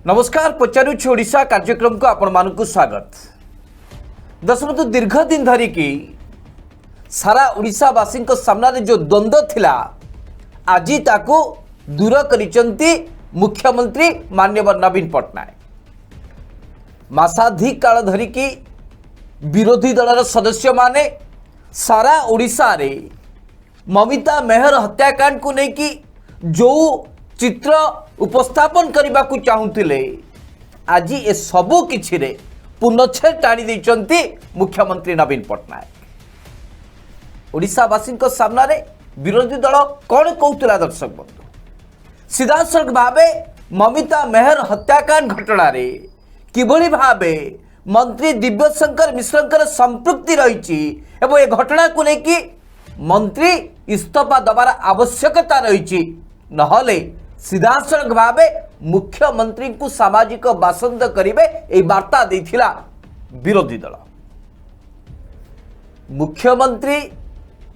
नमस्कार पचारुछि ओडिशा कार्यक्रम को आपण मानकु स्वागत। दशरथ दीर्घ दिन धरिकी सारा ओडिशावासी सामने जो द्वंद्व थिला आज ताकू दूर करिसंती मुख्यमंत्री माननीय नवीन पट्टनायक। मासाधिक काल धरिकी विरोधी दलर सदस्य माने सारा ओडिशा रे ममिता मेहर हत्याकांड को लेकिन जो चित्र उपस्थापन करने को चाहूले आज ए सबू किछि रे पुनच्छेद टाणी देइचंती मुख्यमंत्री नवीन पट्टनायक। ओडिशावासी सामने विरोधी दल कौन कहूला दर्शक बंधु सीधासख भावे ममिता मेहर हत्याकांड घटना रे किभली भावे मंत्री दिव्यशंकर मिश्रंकर संपृक्ति रही एवं ए घटना को लेकिन मंत्री इस्तीफा दबार आवश्यकता रही नहले सीधासख भावे मुख्यमंत्री को सामाजिक बासंद करिवे ए वार्ता देथिला विरोधी दल। मुख्यमंत्री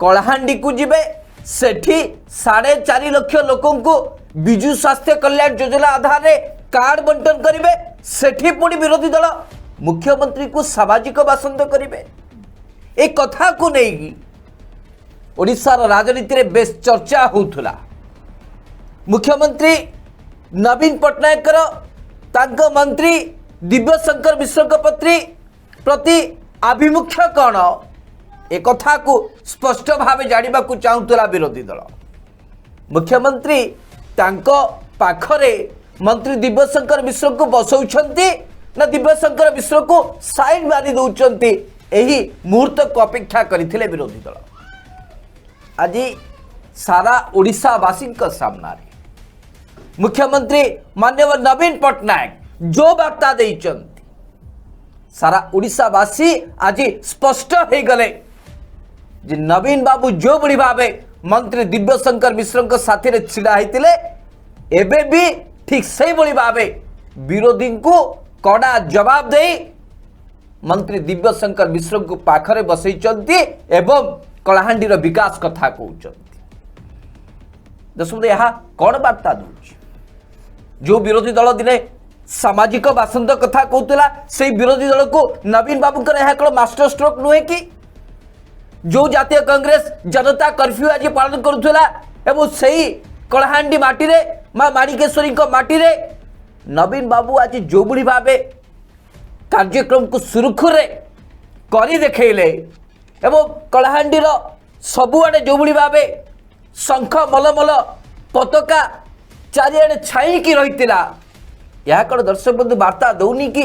कलाहांडी को जिबे सेठी 4.5 लाख लोकों को विजु स्वास्थ्य कल्याण योजना आधार रे कार्ड बंटन करिवे सेठी पुणी विरोधी दल मुख्यमंत्री को सामाजिक बासंद करिवे। ए कथा को नहीं ओडिशार राजनीति रे बेस चर्चा होउथला। मुख्यमंत्री नवीन पट्टनायक तांको मंत्री दिव्यशंकर मिश्र प्रति आभिमुख्य कौन ए कथा को स्पष्ट भाव जानिबा को चाहूला विरोधी दल। मुख्यमंत्री तांको पाखरे मंत्री दिव्यशंकर मिश्र को बसौछंती ना दिव्यशंकर मिश्र को साइड मारी दौरान यही मुहूर्त को अपेक्षा करथिले विरोधी दल। आज सारा ओडिशावासी सामने मुख्यमंत्री माननीय नवीन पट्टनायक जो वार्ता देइचंती सारा ओडिशावासी आज स्पष्ट हो गले जे नवीन बाबू जो बड़ी भावे मंत्री दिव्यशंकर मिश्र साथी रे छिड़ा होते एबे भी ठीक से बड़ी भावे विरोधी को कड़ा जवाब दे मंत्री दिव्यशंकर मिश्र को पाखरे बसैचंती एवं कलाहांडी विकास कथा कहउचंती। दशरथ यह कौन वार्ता दूची जो विरोधी दल दिने सामाजिक बासंद कथा कहूला से विरोधी दल को नवीन बाबू कौन मास्टर स्ट्रोक नुहे कि जो जातीय कांग्रेस जनता कर्फ्यू आज पालन करुला एवं से कलाहांडी माटी रे मां माणिकेश्वरी माटी रे नवीन बाबू आज जो बुढ़ी भावे कार्यक्रम को सुरखुरे करी देखले एवं कलाहांडी सबुआडे जो बुढ़ी भावे शंख मलमल पताका चारिआडे छाईकी रही यह कौन दर्शक बंधु वार्ता दौनी कि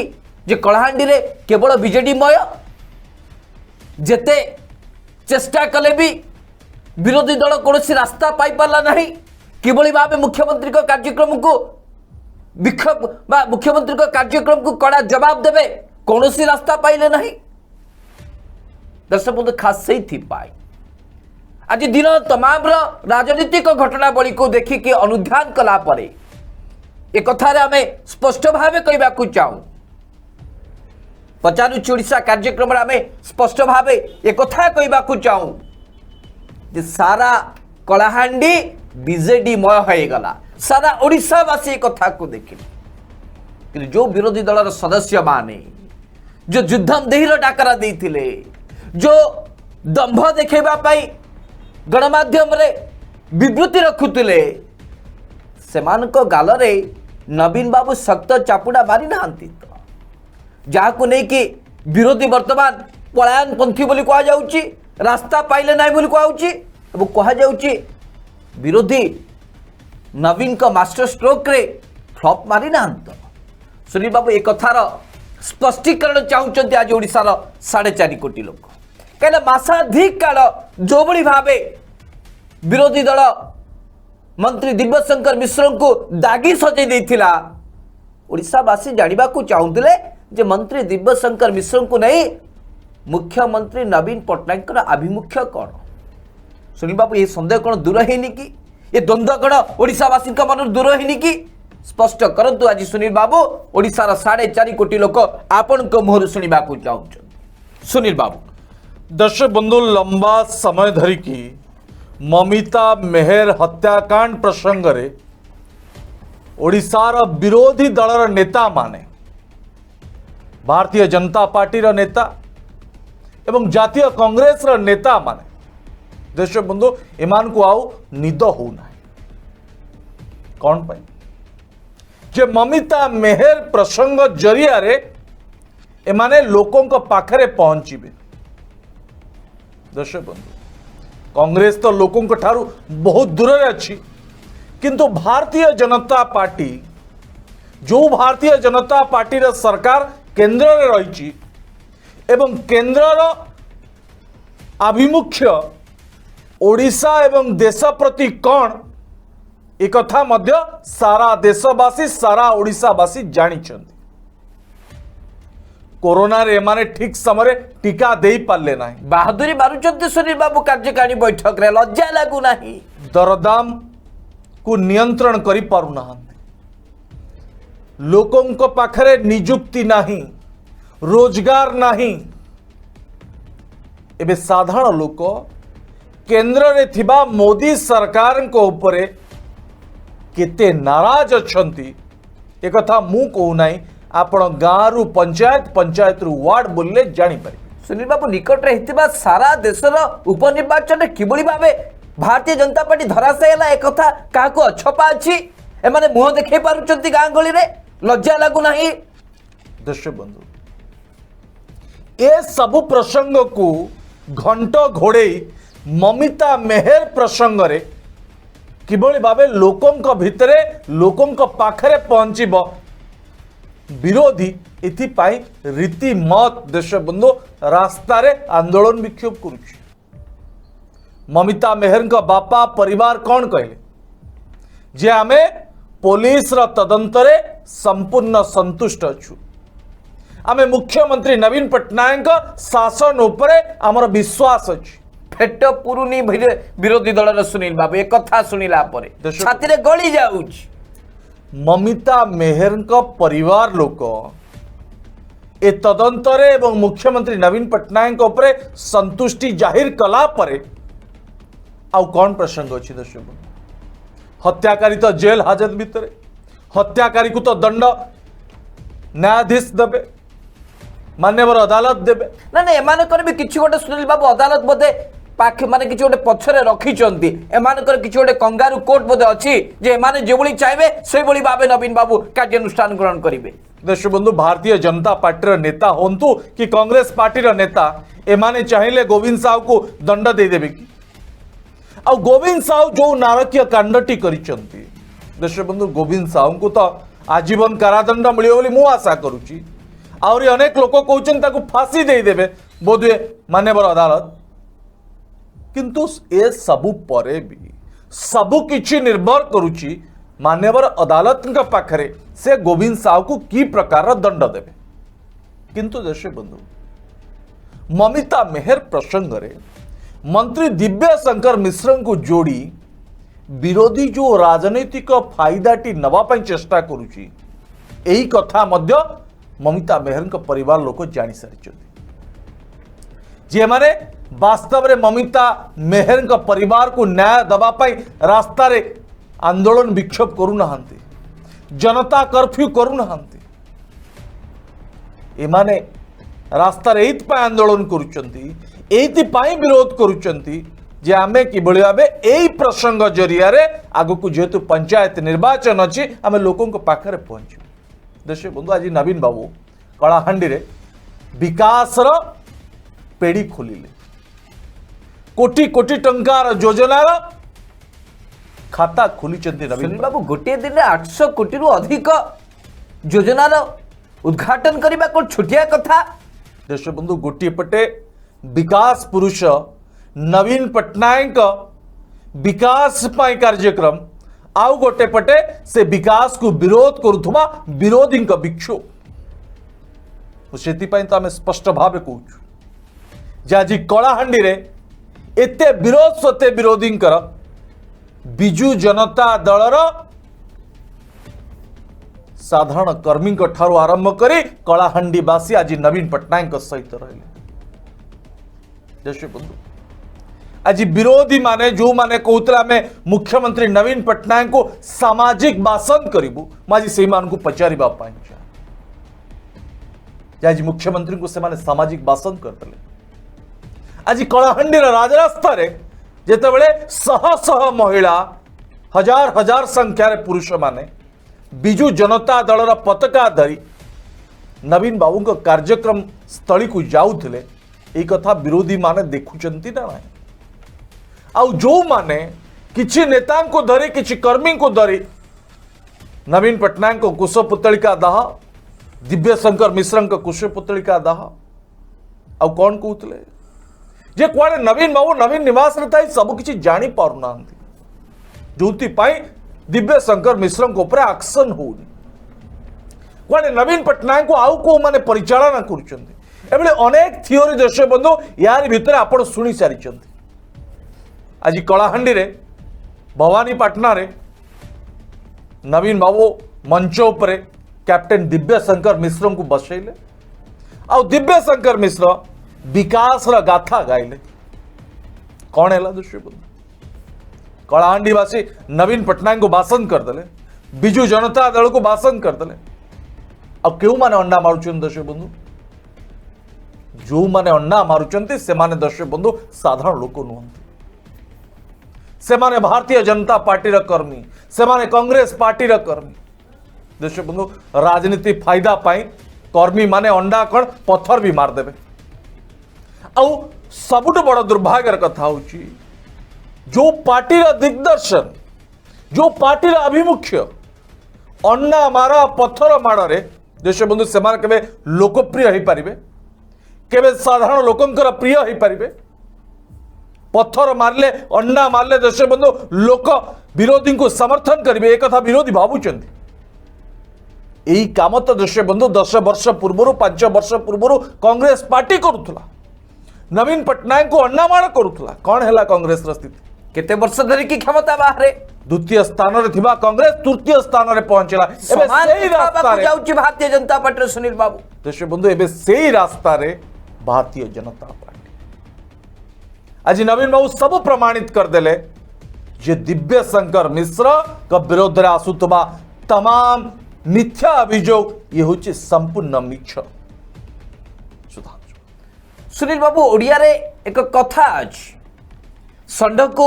जे कलाहांडी रे केवल बीजेडी मय जेते चेष्टा कले भी विरोधी दल कौन रास्ता पाई पारला नहीं किभली भावे मुख्यमंत्री को कार्यक्रम को विक्षोभ मुख्यमंत्री को कार्यक्रम को कड़ा जवाब देवे कौन रास्ता पाइले नहीं। दर्शक बंधु खास से आज दिन तमाम राजनीतिक घटनावली को देखिकी अनुध्यान कला परे एक कथारे आम स्पष्ट भाव कहवा चाहूँ पचारुछि ओडिशा कार्यक्रम आम स्पष्ट भाव एक कथा कहवा चाहूँ जे सारा कलाहांडी बीजेडी मय होगला सारा ओडिशावासी एक कथा को देखिले जो विरोधी दलर सदस्य माने जो युद्धम देहीर डाकरा देइथिले जो दंभ देखैबा पाई गणमाध्यम रे विवृत्ति रखुले सेमानक गालरे नवीन बाबू सख्त चापुड़ा मारी नांती तो जहां नहीं कि विरोधी वर्तमान पलायन पंथी बोली कहा जाउची रास्ता पाइले नाही बोली कहाउची एवं कहा जाउची विरोधी नवीन को मास्टर स्ट्रोक रे फ्लॉप मारी नांत। सुनील बाबू एक कथार स्पष्टीकरण चाहूचंती आज ओडिशार 4.5 कोटी लोक कहीं मासाधिक काल जो बड़ी भावे विरोधी दल मंत्री दिव्यशंकर मिश्र को दागी सजाई देथिला ओडिशावासी जानिबा को चाहूले जे मंत्री दिव्यशंकर मिश्र को नहीं मुख्यमंत्री नवीन पट्टनायक आभिमुख्य कौन। सुनील बाबू ये संदेह कौन दूर है कि ये द्वंद्व कौन ओडिशावासी मन दूर है कि स्पष्ट करंतु आज सुनील बाबू ओडिशार 4.5 कोटी लोक आपण को मुहर शुणा चाहते। सुनील बाबू दर्शक बंधु लंबा समय धरिकी ममिता मेहर हत्याकांड प्रसंग रे ओडिशार विरोधी दलर नेता माने भारतीय जनता पार्टी नेता एवं जातीय कांग्रेस नेता माने देश बंधु एमान को आउ निद होना कौन पाई जे ममिता मेहर प्रसंग जरिया रे एमाने लोकों को पाखरे पहुंचीबे। दर्शक बंधु कांग्रेस तो लोकों को ठारू बहुत दूर अच्छी किंतु भारतीय जनता पार्टी जो भारतीय जनता पार्टी रे सरकार केंद्र रे रही एवं केंद्रर आभिमुख्य ओडिशा एवं देश प्रति कौन एक कथा मध्य सारा देशवासी सारा ओडिशावासी जानिछन्ति। कोरोना रे माने ठीक समय टीका दे पारले नाही बहादुरी मारुचंती सुनील बाबू कार्यकारिणी बैठक रे लज्जा लागू नाही दरदाम को नियंत्रण करि पारु नाहंती लोकों को पाखरे निजुक्ति नाही रोजगार नाही एबे साधारण लोक केंद्र रे थिबा मोदी सरकार को ऊपरे केते नाराज अछंती एक कथा मु कहू नाही आपण गाँव पंचायत पंचायत रु वार्ड बोलले जानी पारे। सुनील बाबू निकट रे हितिबा सारा देशर उपनिर्वाचन किबळी भाबे भारतीय जनता पार्टी धराशायला एक कथा काको अछपा अछि एमाने मुह देखै पारुचंती गाँ गली रे लज्जा लागू नाही। दर्शक बंधु ए सब प्रसंग को घंट घोड़े ममिता मेहर प्रसंग रे किबळी भाबे लोकों भितरे लोकों पाखरे पहुंचीब विरोधी इथिपाई रीतिमत देश बंधु रास्ता रे आंदोलन विक्षोभ करुछि। ममिता मेहर बापा परिवार कौन कहले जे आमे पुलिस रा तदंतरे संपूर्ण संतुष्ट अछु आमे मुख्यमंत्री नवीन पट्टनायक शासन उपरे आमर विश्वास अछि। फेट पुरुनी विरोधी दलर सुनील बाबू एक कथा सुनिला परे छाती रे गली जाउछि। ममिता मेहर परिवार लोक ए तदंतरे एवं मुख्यमंत्री नवीन पट्टनायक उपरे संतुष्टि जाहिर कला परे आउ कौन प्रसंग अछि। दर्शक हत्याकारी तो जेल हाजत भितर हत्याकारी को तो दंड न्यायाधीश देबे मान्यवर अदालत देबे ना ना एमानकर भी किछि गोटे सुनील बाबू अदालत बोधे पाखे माने किछि गोटे पछरे रखिचंती एमानकर किछि गोटे कंगारू कोर्ट बोधे अछि जे एमाने जेबोली चाहबे सेई बोली भाबे नवीन बाबू कार्यानुष्ठान ग्रहण करिवे। देश बंधु भारतीय जनता पार्टी नेता होंतु कि कांग्रेस पार्टी नेता एमाने चाहिले गोविंद साहू को दंड दे देबे कि आ गोविंद साहू जो नारकीय कांडटी करिचंती देश बंधु गोविंद साहू को तो आजीवन कारादंड मिलियो बोली मु आशा करूची आउरी अनेक लोक कहउछन ताकू फांसी दे देबे बोधुए मान्यवर अदालत किंतु ए सबु परे भी सबु किछि निर्भर करूची मान्यवर अदालत का पाखरे से गोविंद साहू को की प्रकार दंड देबे। किंतु दर्शक बंधु ममिता मेहर प्रसंग रे मंत्री दिव्य शंकर मिश्र को जोड़ी विरोधी जो राजनैतिक फायदाटी नवा पई चेष्टा करूची एही कथा मध्य ममिता मेहर परिवार लोक जानी सारी जे माने वास्तव रे ममिता मेहर परिवार को न्याय दबा पाई रास्ता रे आंदोलन विक्षोभ करू नहांती जनता कर्फ्यू करू नहांती एमाने रास्ता रे एत पाई आंदोलन करूचंती एति पाई विरोध करूचंती जे आमे किबळी भाबे एई प्रसंग जरिया रे आगु को जेतु पंचायत निर्वाचन अछि आमे लोकों को पाखरे पहुंचू। देश बंधु आज नवीन बाबू कलाहांडी रे विकास रो पेड़ी खोलिले कोटी कोटी टंकार योजनार खाता खोलिचंती नवीन बाबू गोटे दिन 800 कोटी रु अधिक योजनार उद्घाटन करबा को छुटिया कथा। देश बंधु गोटे पटे विकास पुरुष नवीन पट्टनायक विकास पाई कार्यक्रम आउ गोटे पटे से विकास को विरोध करुथुमा विरोधी विक्षोभ सेति तो आम स्पष्ट भाव कहूँ जे आज कलाहांडी रे एते विरोध सते विरोधी बिजु जनता दलर साधारण कर्मी ठारू आरंभ करी कलाहांडीवासी आज नवीन पट्टनायक सहित रहे। दर्शक बंधु आज विरोधी माने जो माने कहते आम मुख्यमंत्री नवीन पट्टनायक को सामाजिक बासन करूँ आज से पचार आज मुख्यमंत्री को से सामाजिक बासन करते आज कलाहांडी राजरास्ता जितेबले शह शह महिला हजार हजार संख्यार पुरुष माने बिजु जनता दलर पताका धरी नवीन बाबू का कार्यक्रम स्थली को जाऊले ये कथा विरोधी माने देखुंट ना ना आउ जो माने किछि नेता को धरी किछि कर्मी को धरी नवीन पट्टनायक को कुश पुतलिका दाह दिव्यशंकर मिश्र कुश पुतलिका दाह आउ कौन कहते जे कुआडे नवीन बाबू नवीन निवास रे सब किछि जानी पारुना जोपाई दिव्यशंकर मिश्र एक्शन होनी कुआडे नवीन पट्टनायक को आउ को माने परिचालना करुछन्ति अनेक थियोरी दर्शक बंधु यार भितर आपण शुणी सारी आज कलाहांडी रे भवानीपाटना रे नवीन बाबू मंच उपरे कैप्टेन दिव्यशंकर मिश्र को बसैले आउ दिव्यशंकर मिश्र विकास गाथा गाइले कौन है दर्शक बंधु कलाहांडीवासी नवीन पट्टनायक को बासन करदे बिजु जनता दल को बासन करदे अब क्यों माने अंडा मारुचन दर्शक बंधु जो माने अंडा मारुचंती से माने दर्शक बंधु साधारण लोक नुहंती से माने भारतीय जनता पार्टी रा कर्मी से माने कांग्रेस पार्टी रा कर्मी दर्शक बंधु राजनीति फायदा पाई कर्मी माने अंडा कण पत्थर भी मार देबे आउ सबुठ बड़ दुर्भाग्यर कथा होची जो पार्टी रा दिग्दर्शन जो पार्टी रा आभिमुख्य अंडा मारा पत्थर माड़े देश बंधु से केवे लोकप्रिय हो पारे केवे साधारण लोकंकर प्रिय हो पारे पत्थर मारले अंडा मारले देश बंधु लोक विरोधी को समर्थन करेंगे एक कथा विरोधी भावुंट यही काम तो देश बंधु 10 वर्ष पूर्व 5 वर्ष पूर्व कांग्रेस पार्टी करुला नवीन पट्टनायक को अंडा माड़ करुला कौन है कांग्रेस स्थिति केते वर्ष धरी की क्षमता बाहर द्वितीय स्थान रे थिबा कांग्रेस तृतीय स्थान रे पहुंचला एबे सेही रास्ता रे जाउची भारतीय जनता पार्टी सुनील बाबू देश बंधु एबे सेही रास्ता रे भारतीय जनता पार्टी आज नवीन बाबू सब प्रमाणित कर देले जे दिव्यशंकर मिश्र का विरोध रे आसुतबा तमाम मिथ्या अभियोग ये होची संपूर्ण मिछ सुनील बाबू ओडिया रे एक कथा अछि षंढ को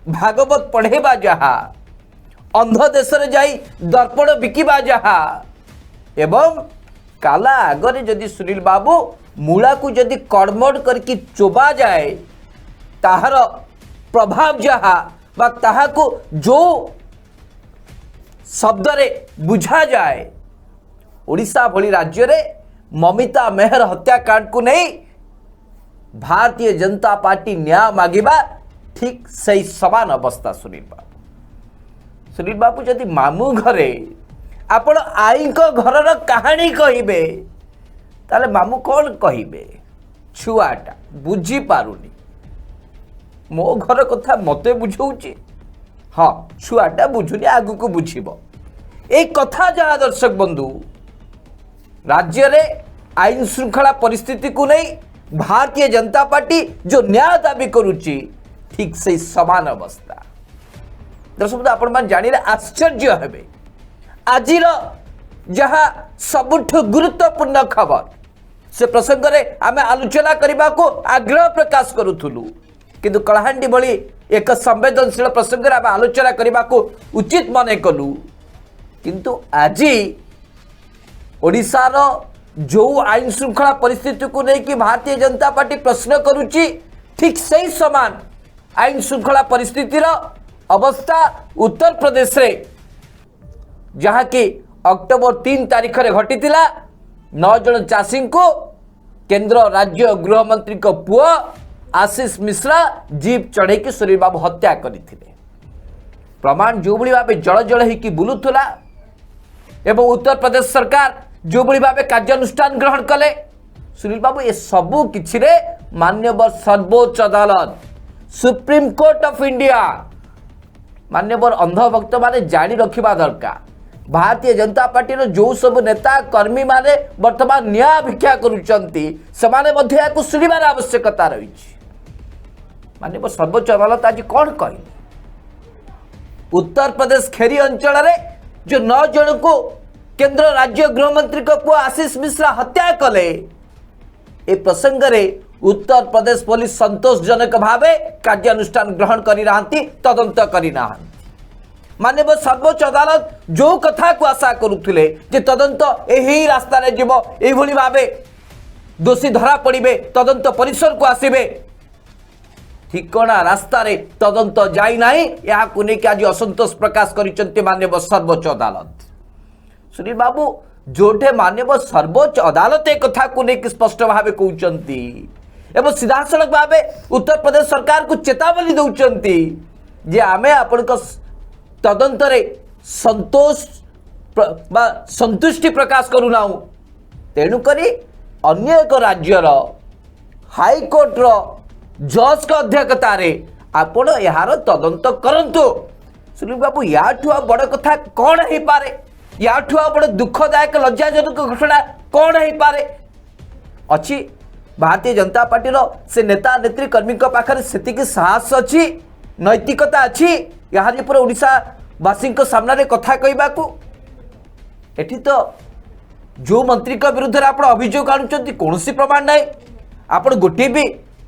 भागवत पढ़ेबा जहा अंध देश रे जाई दर्पण बिकिबा जहा एवं काला आगरे जदि सुनील बाबू मूला को जदि कड़मड़ करके चोबा जाए ताहार प्रभाव जहा बा ताहा को जो शब्द रे बुझा जाए ओडिशा भली राज्य रे ममिता मेहर हत्याकांड को नहीं भारतीय जनता पार्टी न्याय मागिबा ठीक सही समान अवस्था सुनील बाबू जदि मामू घरे आपण आई घर कहानी कहिबे ताले मामू कौन कहिबे छुआटा बुझी पारुनी मो घर कथा मते बुझौची हाँ छुआटा बुझुनी आगु को बुझिबो एक कथा जहाँ दर्शक बंधु राज्य रे आईन श्रृंखला परिस्थिति को नहीं भारतीय जनता पार्टी जो न्याय दाबी करुची ठीक से समान अवस्था दर्शक बंधु आपण मान जानिले आश्चर्य हेबे आजिर जहाँ सबुठ गुरुत्वपूर्ण खबर से प्रसंग में आम आलोचना करने को आग्रह प्रकाश करूँ किंतु कलाहांडी भली एक संवेदनशील प्रसंग में आम आलोचना करने को उचित मन कलु किंतु आज ओडिशार जो आईन श्रृंखला परिस्थिति को लेकिन भारतीय जनता पार्टी प्रश्न करुच्ची ठीक सही समान आईन श्रृंखला परिस्थितिर अवस्था उत्तर प्रदेश रे जहाँ कि अक्टोबर 3 तारीख रे घटी 9 जन चाषी को केंद्र राज्य गृह मंत्री को पुआ आशीष मिश्रा जीप चढ़े की सुनील बाबू हत्या करते प्रमाण जो भाव जल जल होगी बुलूला एवं उत्तर प्रदेश सरकार जो भाव कार्यानुष्ठान ग्रहण कले सुनील बाबू ये सबू किछि रे मान्यवर सर्वोच्च अदालत सुप्रीम कोर्ट ऑफ इंडिया मान्यवर अंधभक्त माने जानी रखिबा दरकार भारतीय जनता पार्टी जो सब नेता कर्मी माने वर्तमान न्याय भिक्षा करुचंती समाने मध्य याकु सुनिबार आवश्यकता रही माननीय सर्वोच्च अदालत आज कौन कहले उत्तर प्रदेश खेरी अंचल रे जो 9 जन को केंद्र राज्य गृहमंत्री को पुआ आशीष मिश्रा हत्या कले ए प्रसंग रे उत्तर प्रदेश पुलिस संतोषजनक भावे कार्यानुष्ठान ग्रहण करी नाहंती तदंत करी नाहंती माननीय सर्वोच्च अदालत जो कथा को आशा करुथिले जे तदंत एही रास्ता रे जीवो एही भली भावे दोषी धरा पड़िबे तदंत परिसर को आसीबे ठिकणा रास्ता रे तदंत जाई नाही या को ने कि आज असंतोष प्रकाश करिसंते माननीय सर्वोच्च अदालत सुनील बाबू जोठे माननीय सर्वोच्च अदालत एक कथा को ने कि स्पष्ट भावे कहउचंती एवं सीधासलख भावे उत्तर प्रदेश सरकार को चेतावनी दउचंती जे आमे आपन को तदंत रे संतोष संतुष्टि प्रकाश करूना तेणु करी अन्य एक राज्यर हाईकोर्ट रो जज का अध्यक्षता रे आपण यार तदंत करंतु सुनील बाबू याठू बड़ कथा कौन हो पारे याठू बड़ दुखदायक लज्जाजनक घटना कौन हो पारे अच्छी भारतीय जनता पार्टी रो से नेता नेत्री कर्मी पाखरे सेतिकी साहस अच्छी नैतिकता अच्छी यार पर ओडिशा वासी सामने कथा कहबा को एठी तो जो मंत्री का विरुद्ध आप अभियोग आणुचंती कौनसी प्रमाण ना आप गोटे भी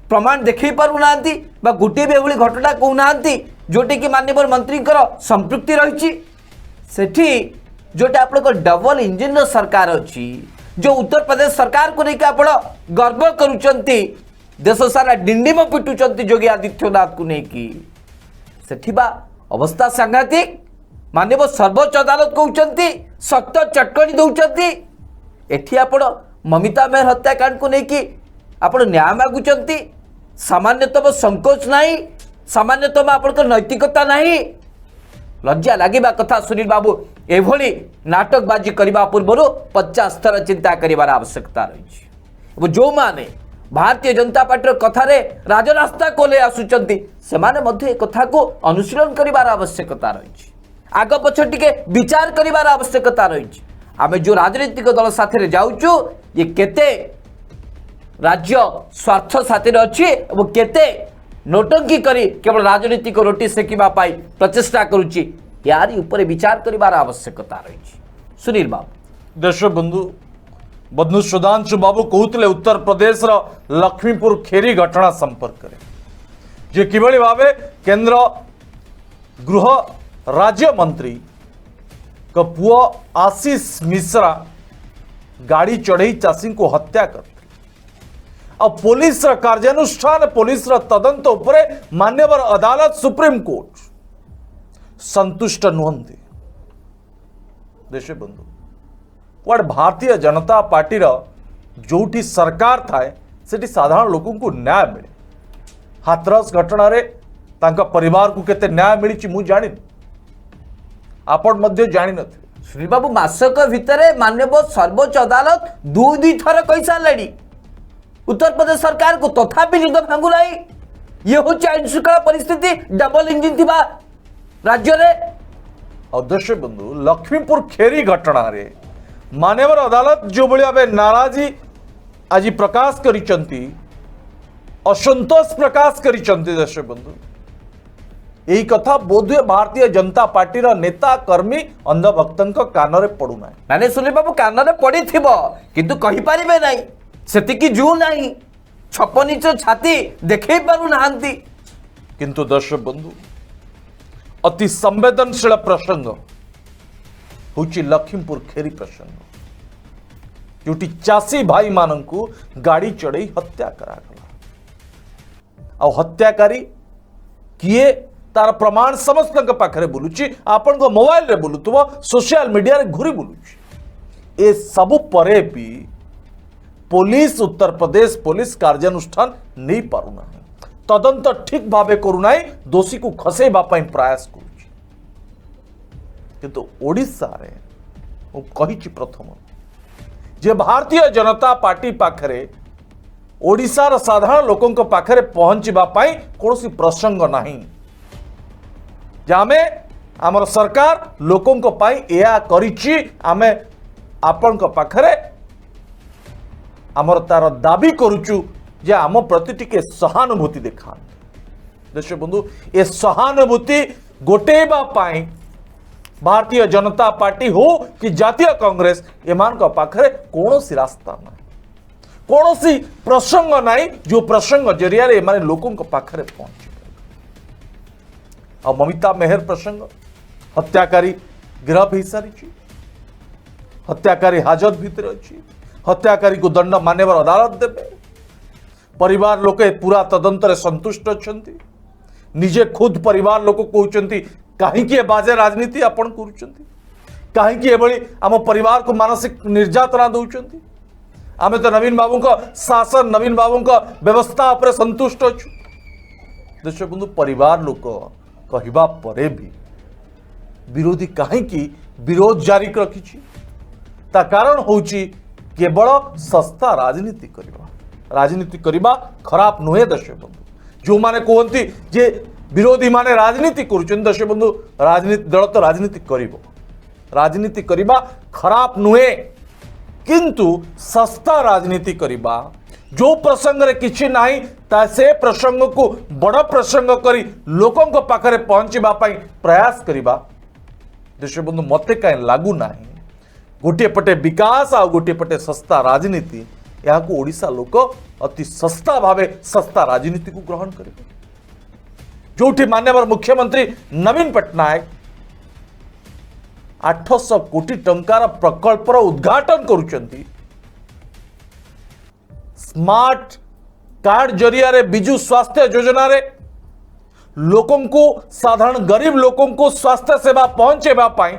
प्रमाण देखई पारु नांती बा गोटे भी एभली घटना कहू नांती जोटे कि माननीय मंत्री संपृक्ति रही सेठी जोटे आप डबल इंजिन सरकार अच्छी जो उत्तर प्रदेश सरकार को लेकर आप गर्व करुचंती देश सारा डिंडिम पिटुचंती योगी आदित्यनाथ को लेकिन सेठी बा अवस्था सांघातिक माननीय सर्वोच्च अदालत कहउचंती सख्त चटकणी दउचंती एठी आपण ममिता मेहर हत्याकांड को लेकिन आपण न्याय मागुचंती सामान्यतम संकोच नहीं सामान्यतम आपण नैतिकता नहीं लज्जा लगे कथा सुनील बाबू एभली नाटकबाजी करने पूर्व 50 थर चिंता करार आवश्यकता रही जो माने भारतीय जनता पार्टी कथार राजरास्ता को ले आसुचंती सेमाने मध्य कथा को अनुशीलन करार आवश्यकता रही आग पछ टिके विचार करार आवश्यकता रही आम जो राजनीतिक दल साथी जाऊचु ये केते राज्य स्वार्थ साथी अच्छी और केते नोटंकी करी केवल राजनीतिक रोटी सेकिबा पाई प्रचेष्टा करुच्ची यारी ऊपर विचार करार आवश्यकता रही सुनील बाबू देश बंधु बंधु सुधांशु बाबू कहते उत्तर प्रदेश लक्ष्मीपुर खेरी घटना संपर्क में जे किभली भावे केंद्र गृह राज्य मंत्री का पुआ आशीष मिश्रा गाड़ी चढ़ई चाषी को हत्या करते और पुलिस कार्यानुष्ठान पुलिस तदंत उपरे मान्यवर अदालत सुप्रीम कोर्ट संतुष्ट नुहंती देश बंधु कुआड़ भारतीय जनता पार्टी जोठी सरकार थाए सेठी साधारण लोक को न्याय मिले हाथरस घटना रे तांका परिवार को केते न्याय मिली मु जानी आपण मध्य जानी नथिले सुनील बाबू मासक भितर माननीय सर्वोच्च अदालत दुई थर कही सारे उत्तर प्रदेश सरकार को तथापि निद भांगु ना ये हूँ आईन श्रृंखला परिस्थिति डबल इंजिन थी राज्य रे अध्यक्ष बंधु लक्ष्मीपुर खेरी घटना रे मान्यवर अदालत जो भाई नाराजी आज प्रकाश करिचंती असंतोष प्रकाश करिचंती देश बंधु यही कथा बोधुए भारतीय जनता पार्टी नेता कर्मी अंधभक्तन कान पड़ूना नानी सुनील बाबू कान पड़ी किंतु कही पारिबे नहीं सेतिकी जू नहीं 56 इंच छाती देखई पारु नाहंती किंतु दर्शक बंधु अति संवेदनशील प्रसंग होची लखीमपुर खेरी प्रसंग जोटी चाषी भाई मानंकु गाड़ी चढ़ई हत्या करागला आ हत्याकारी किए तार प्रमाण समस्त पाखरे बुलुची आपण को मोबाइल रे बुलुतबो सोशल मीडिया रे घुरी बुलुची ए सबु परे भी पुलिस उत्तर प्रदेश पुलिस कार्यानुष्ठान नहीं पारुना तदंत ठीक भावे करूना दोषी को खसेबा प्रयास करुची किंतु ओडिशा रे ओ कहिची प्रथम जे भारतीय जनता पार्टी पाखरे ओडिशार साधारण लोकों पाखरे पहुंचवा कौन प्रसंग नहीं आमे आमर सरकार लोकों या करिची आमे आपण पाखरे आमर तार दाबी करुचु जे आम प्रति टिके सहानुभूति देखा दर्शक बंधु ए सहानुभूति गोटेबा पाई भारतीय जनता पार्टी हो कि जातीय कांग्रेस एमान पाखरे कौन सी रास्ता ना कौन सी प्रसंग ना जो प्रसंग जरिया एमाने लोकों पाखरे पहुंचे आ ममिता मेहर प्रसंग हत्याकारी गिरफ हो सारी हत्याकारी हाजत भितर अच्छी हत्याकारी को दंड मानवर अदालत देवे परिवार लोके पूरा तदंतर संतुष्ट अच्छा निजे खुद परिवार लोक कहते कहीं बाजे राजनीति आपण कहीं आम परिवार को मानसिक निर्यातना दौरान आम तो नवीन बाबू का शासन नवीन बाबू का व्यवस्था पर संतुष्ट अच्छु दर्शक बंधु परिवार लोक कहवा परे भी विरोधी कहीं विरोध जारी रखी ता कारण होची केवल सस्ता राजनीति करवा खराब नुहे दर्शक बंधु जो माने कहती जे विरोधी माने राजनीति करुछन दर्शक बंधु राजनीति दल तो राजनीति करवा खराब नुहे किंतु सस्ता राजनीति करवा जो प्रसंग रे किछि नाही ता से प्रसंग को बड़ प्रसंग करी लोकों को पाखरे पहुंचबा पई प्रयास करवा दर्शक बंधु मते काई लागू नाही गोटे पटे विकास आ गोटे पटे सस्ता राजनीति यहाँ को ओडिशा लोक अति सस्ता भावे सस्ता राजनीति को ग्रहण करेंगे जो माननीय मुख्यमंत्री नवीन पट्टनायक 800 कोटी टंकार प्रकल्पर उद्घाटन करुचंती स्मार्ट कार्ड जरिया रे बिजु स्वास्थ्य योजना रे लोकों को साधारण गरीब लोकों को स्वास्थ्य सेवा पहुंचेबा पाई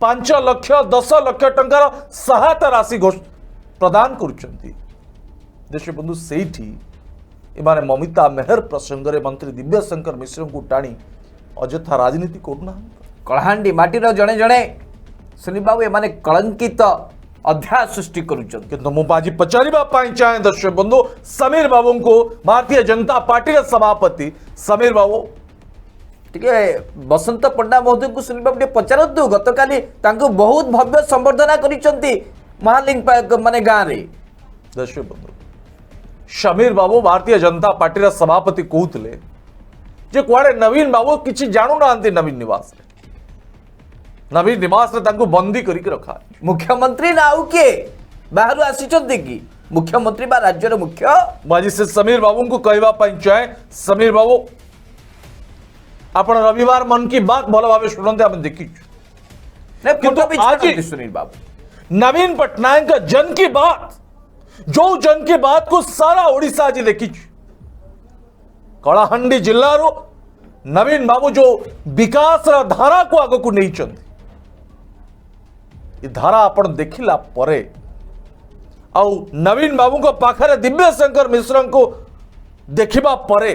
5 लाख 10 लाख टंकार सहायता राशि प्रदान करुचंती दर्शक बंधु सेठी एमाने ममिता मेहर प्रसंग रे मंत्री दिव्यशंकर मिश्र को टाणी अଯଥା राजनीति करना कलाहांडी माटीर जड़े जड़े सुनील बाबू एमाने कलंकित अध्याय सृष्टि करुचंती किंतु मु आज पचारिबा पाई चाहे दर्शक बंधु समीर बाबू को भारतीय जनता पार्टी रे सभापति समीर बाबू टिके बसंत पंडा महोदय को सुनील बाबू पचारतु गतकाली तांको बहुत भव्य संबर्धना करिसंती महालिंग माने गाँव रे दर्शक बंधु समीर बाबू भारतीय जनता पार्टी रा सभापति कहते जे कुआड़े नवीन बाबू किसी जानू ना नवीन निवास रे तांको बंदी करके रखा मुख्यमंत्री ना आउ के बाहर आसीचंती कि मुख्यमंत्री बा राज्यर मुख्य आज से समीर बाबू को कहवा पाई चाहे समीर बाबू आपण रविवार मन की बात भल भाव शुणते आम देखी सुनील बाबू नवीन पट्टनायक का जन की बात जो जन की बात को सारा ओडिशा आज देखी कलाहांडी जिल्ला रो नवीन बाबू जो विकास धारा को आग को नहीं धारा आपण देखिला परे आउ नवीन बाबू को पाखरे दिव्यशंकर मिश्र को देखिबा परे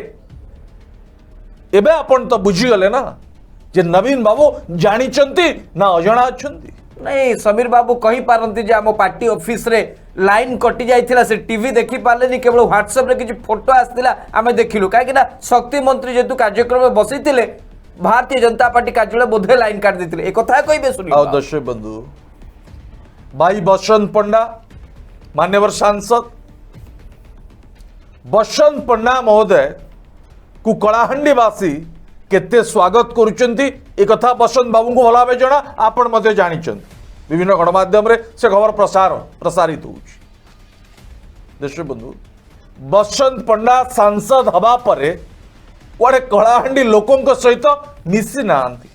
एबे आपण तो बुझीगले ना जे नवीन बाबू जानिचंती ना अजणा अछंती नहीं समीर बाबू कही पारती जे आम पार्टी ऑफिस रे लाइन कटि जाइथिला से टीवी देखि पारलेनी केवल व्हाट्सएप रे किछि फोटो आस्तिला आमे देखिलु काहे कि ना शक्ति मंत्री जेतु कार्यक्रम में बसिथिले भारतीय जनता पार्टी कार्यालय बोधे लाइन काट देथिले ए कथा कहिबे सुनी आ दर्शक बंधु भाई बसंत पंडा मान्यवर सांसद बसंत पंडा महोदय को कलाहांडीवासी केते स्वागत करुचंती ए कथा बसंत बाबू को भला जना आपण मते जानिचंती विभिन्न गणमाध्यम रे से खबर प्रसारित होउची दर्शक बंधु बसंत पंडा सांसद हवा परे कुआड़े कलाहांडी लोकों सहित मिसी नांती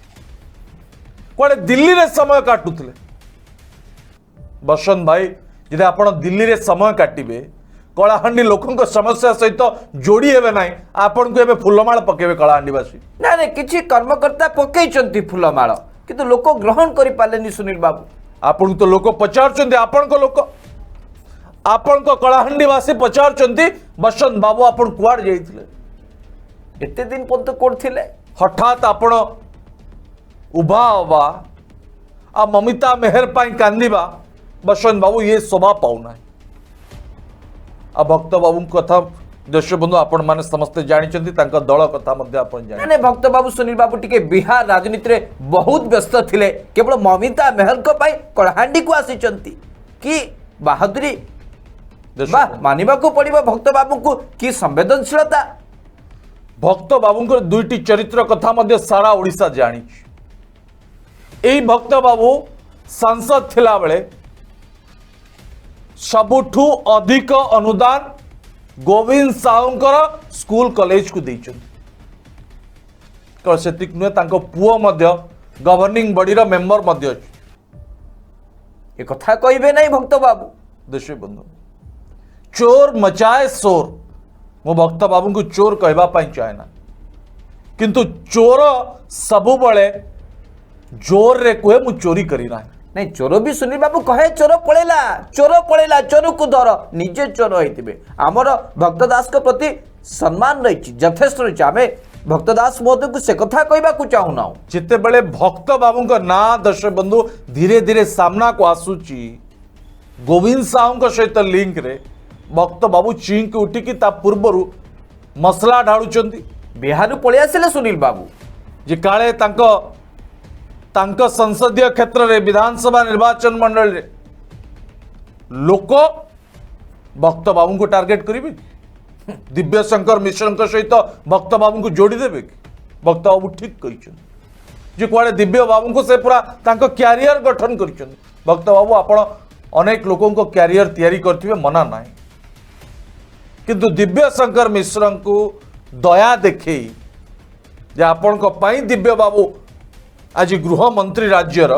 कुआड़े दिल्ली रे समय काटुथिले बसंत भाई जदि आपण दिल्ली रे समय काटिबे कलाहांडी लोकों समस्या सहित जोड़ी हेबे नाही आपण को एबे फुलमाळ पकेबे कलाहांडीवासी ना रे किछि कर्मकर्ता पकेइचंती फुलमाळ किंतु लोक ग्रहण करि पालेनी सुनील बाबू आपण तो लोक पचारचंती आपण को लोक आपण को कलाहांडीवासी पचारचंती बसंत बाबू आपण कुआड़ जाइथिले एते दिन पंत कोड थिले हठात आपण उभा हवा आ ममिता मेहर पाई कांदीबा बसंत बाबू ये शोभा पाउना आ भक्त बाबू कथा दर्शक बंधु आपण माने समस्ते जानिचंती तांका दल कथा मध्ये आपण जानि ने भक्त बाबू सुनील बाबू टिके बिहार राजनीति रे बहुत व्यस्त थिले केवल ममिता मेहर को पाई कलाहांडी को आसीचंती कि बहादुरी वाह मानिबा को पड़िबो भक्त बाबू को कि संवेदनशीलता भक्त बाबू दुईटी चरित्र कथा मध्य सारा ओडिशा जानी एई भक्त बाबू सांसद थिला बेले सबुठु अधिक अनुदान गोविंद साहूंकर स्कूल कॉलेज को देइछन सेतिक नुहे तांको पुओ मध्य गवर्निंग बॉडी रो मेंबर मध्य अछि ए कथा कहबे नहीं भक्त बाबू देशे बंधु चोर मचाए शोर मो भक्त बाबू को चोर कहबा पाई चाहे ना किंतु चोर सबु बळे जोर रे कहे मु चोरी करी ना नहीं चोर भी सुनील बाबू कहे चोर पड़ेला चोर को धर निजे चोर होइतिबे हमर भक्तदास को प्रति सम्मान रही यथेष्ट रही आमे भक्तदास महोदय को से कथा कहबा को चाहू ना जिते बळे भक्त बाबू का ना दर्शक बंधु धीरे धीरे सामना को आसुची गोविंद साहू को सहित लिंक रे भक्त बाबू चिंक उठी कि ता पूर्वरु मसला ढाळुचंती बिहार पळि आसिले सुनील बाबू जे काळे तांको संसदीय क्षेत्र रे विधानसभा निर्वाचन मंडल रे लोक भक्त बाबू को टार्गेट करिवे दिव्य शंकर मिश्र सहित भक्त बाबू को जोड़ी देवे भक्त बाबू ठीक कहिछन जे कुआडे दिव्य बाबू को से पूरा तांको कैरियर गठन करिछन भक्त बाबू आपण अनेक लोकों को कैरियर तैयारी करथिबे मना नाही किंतु दिव्य शंकर मिश्र को दया देखे जे आपण को पाई दिव्य बाबू आज गृह मंत्री राज्यर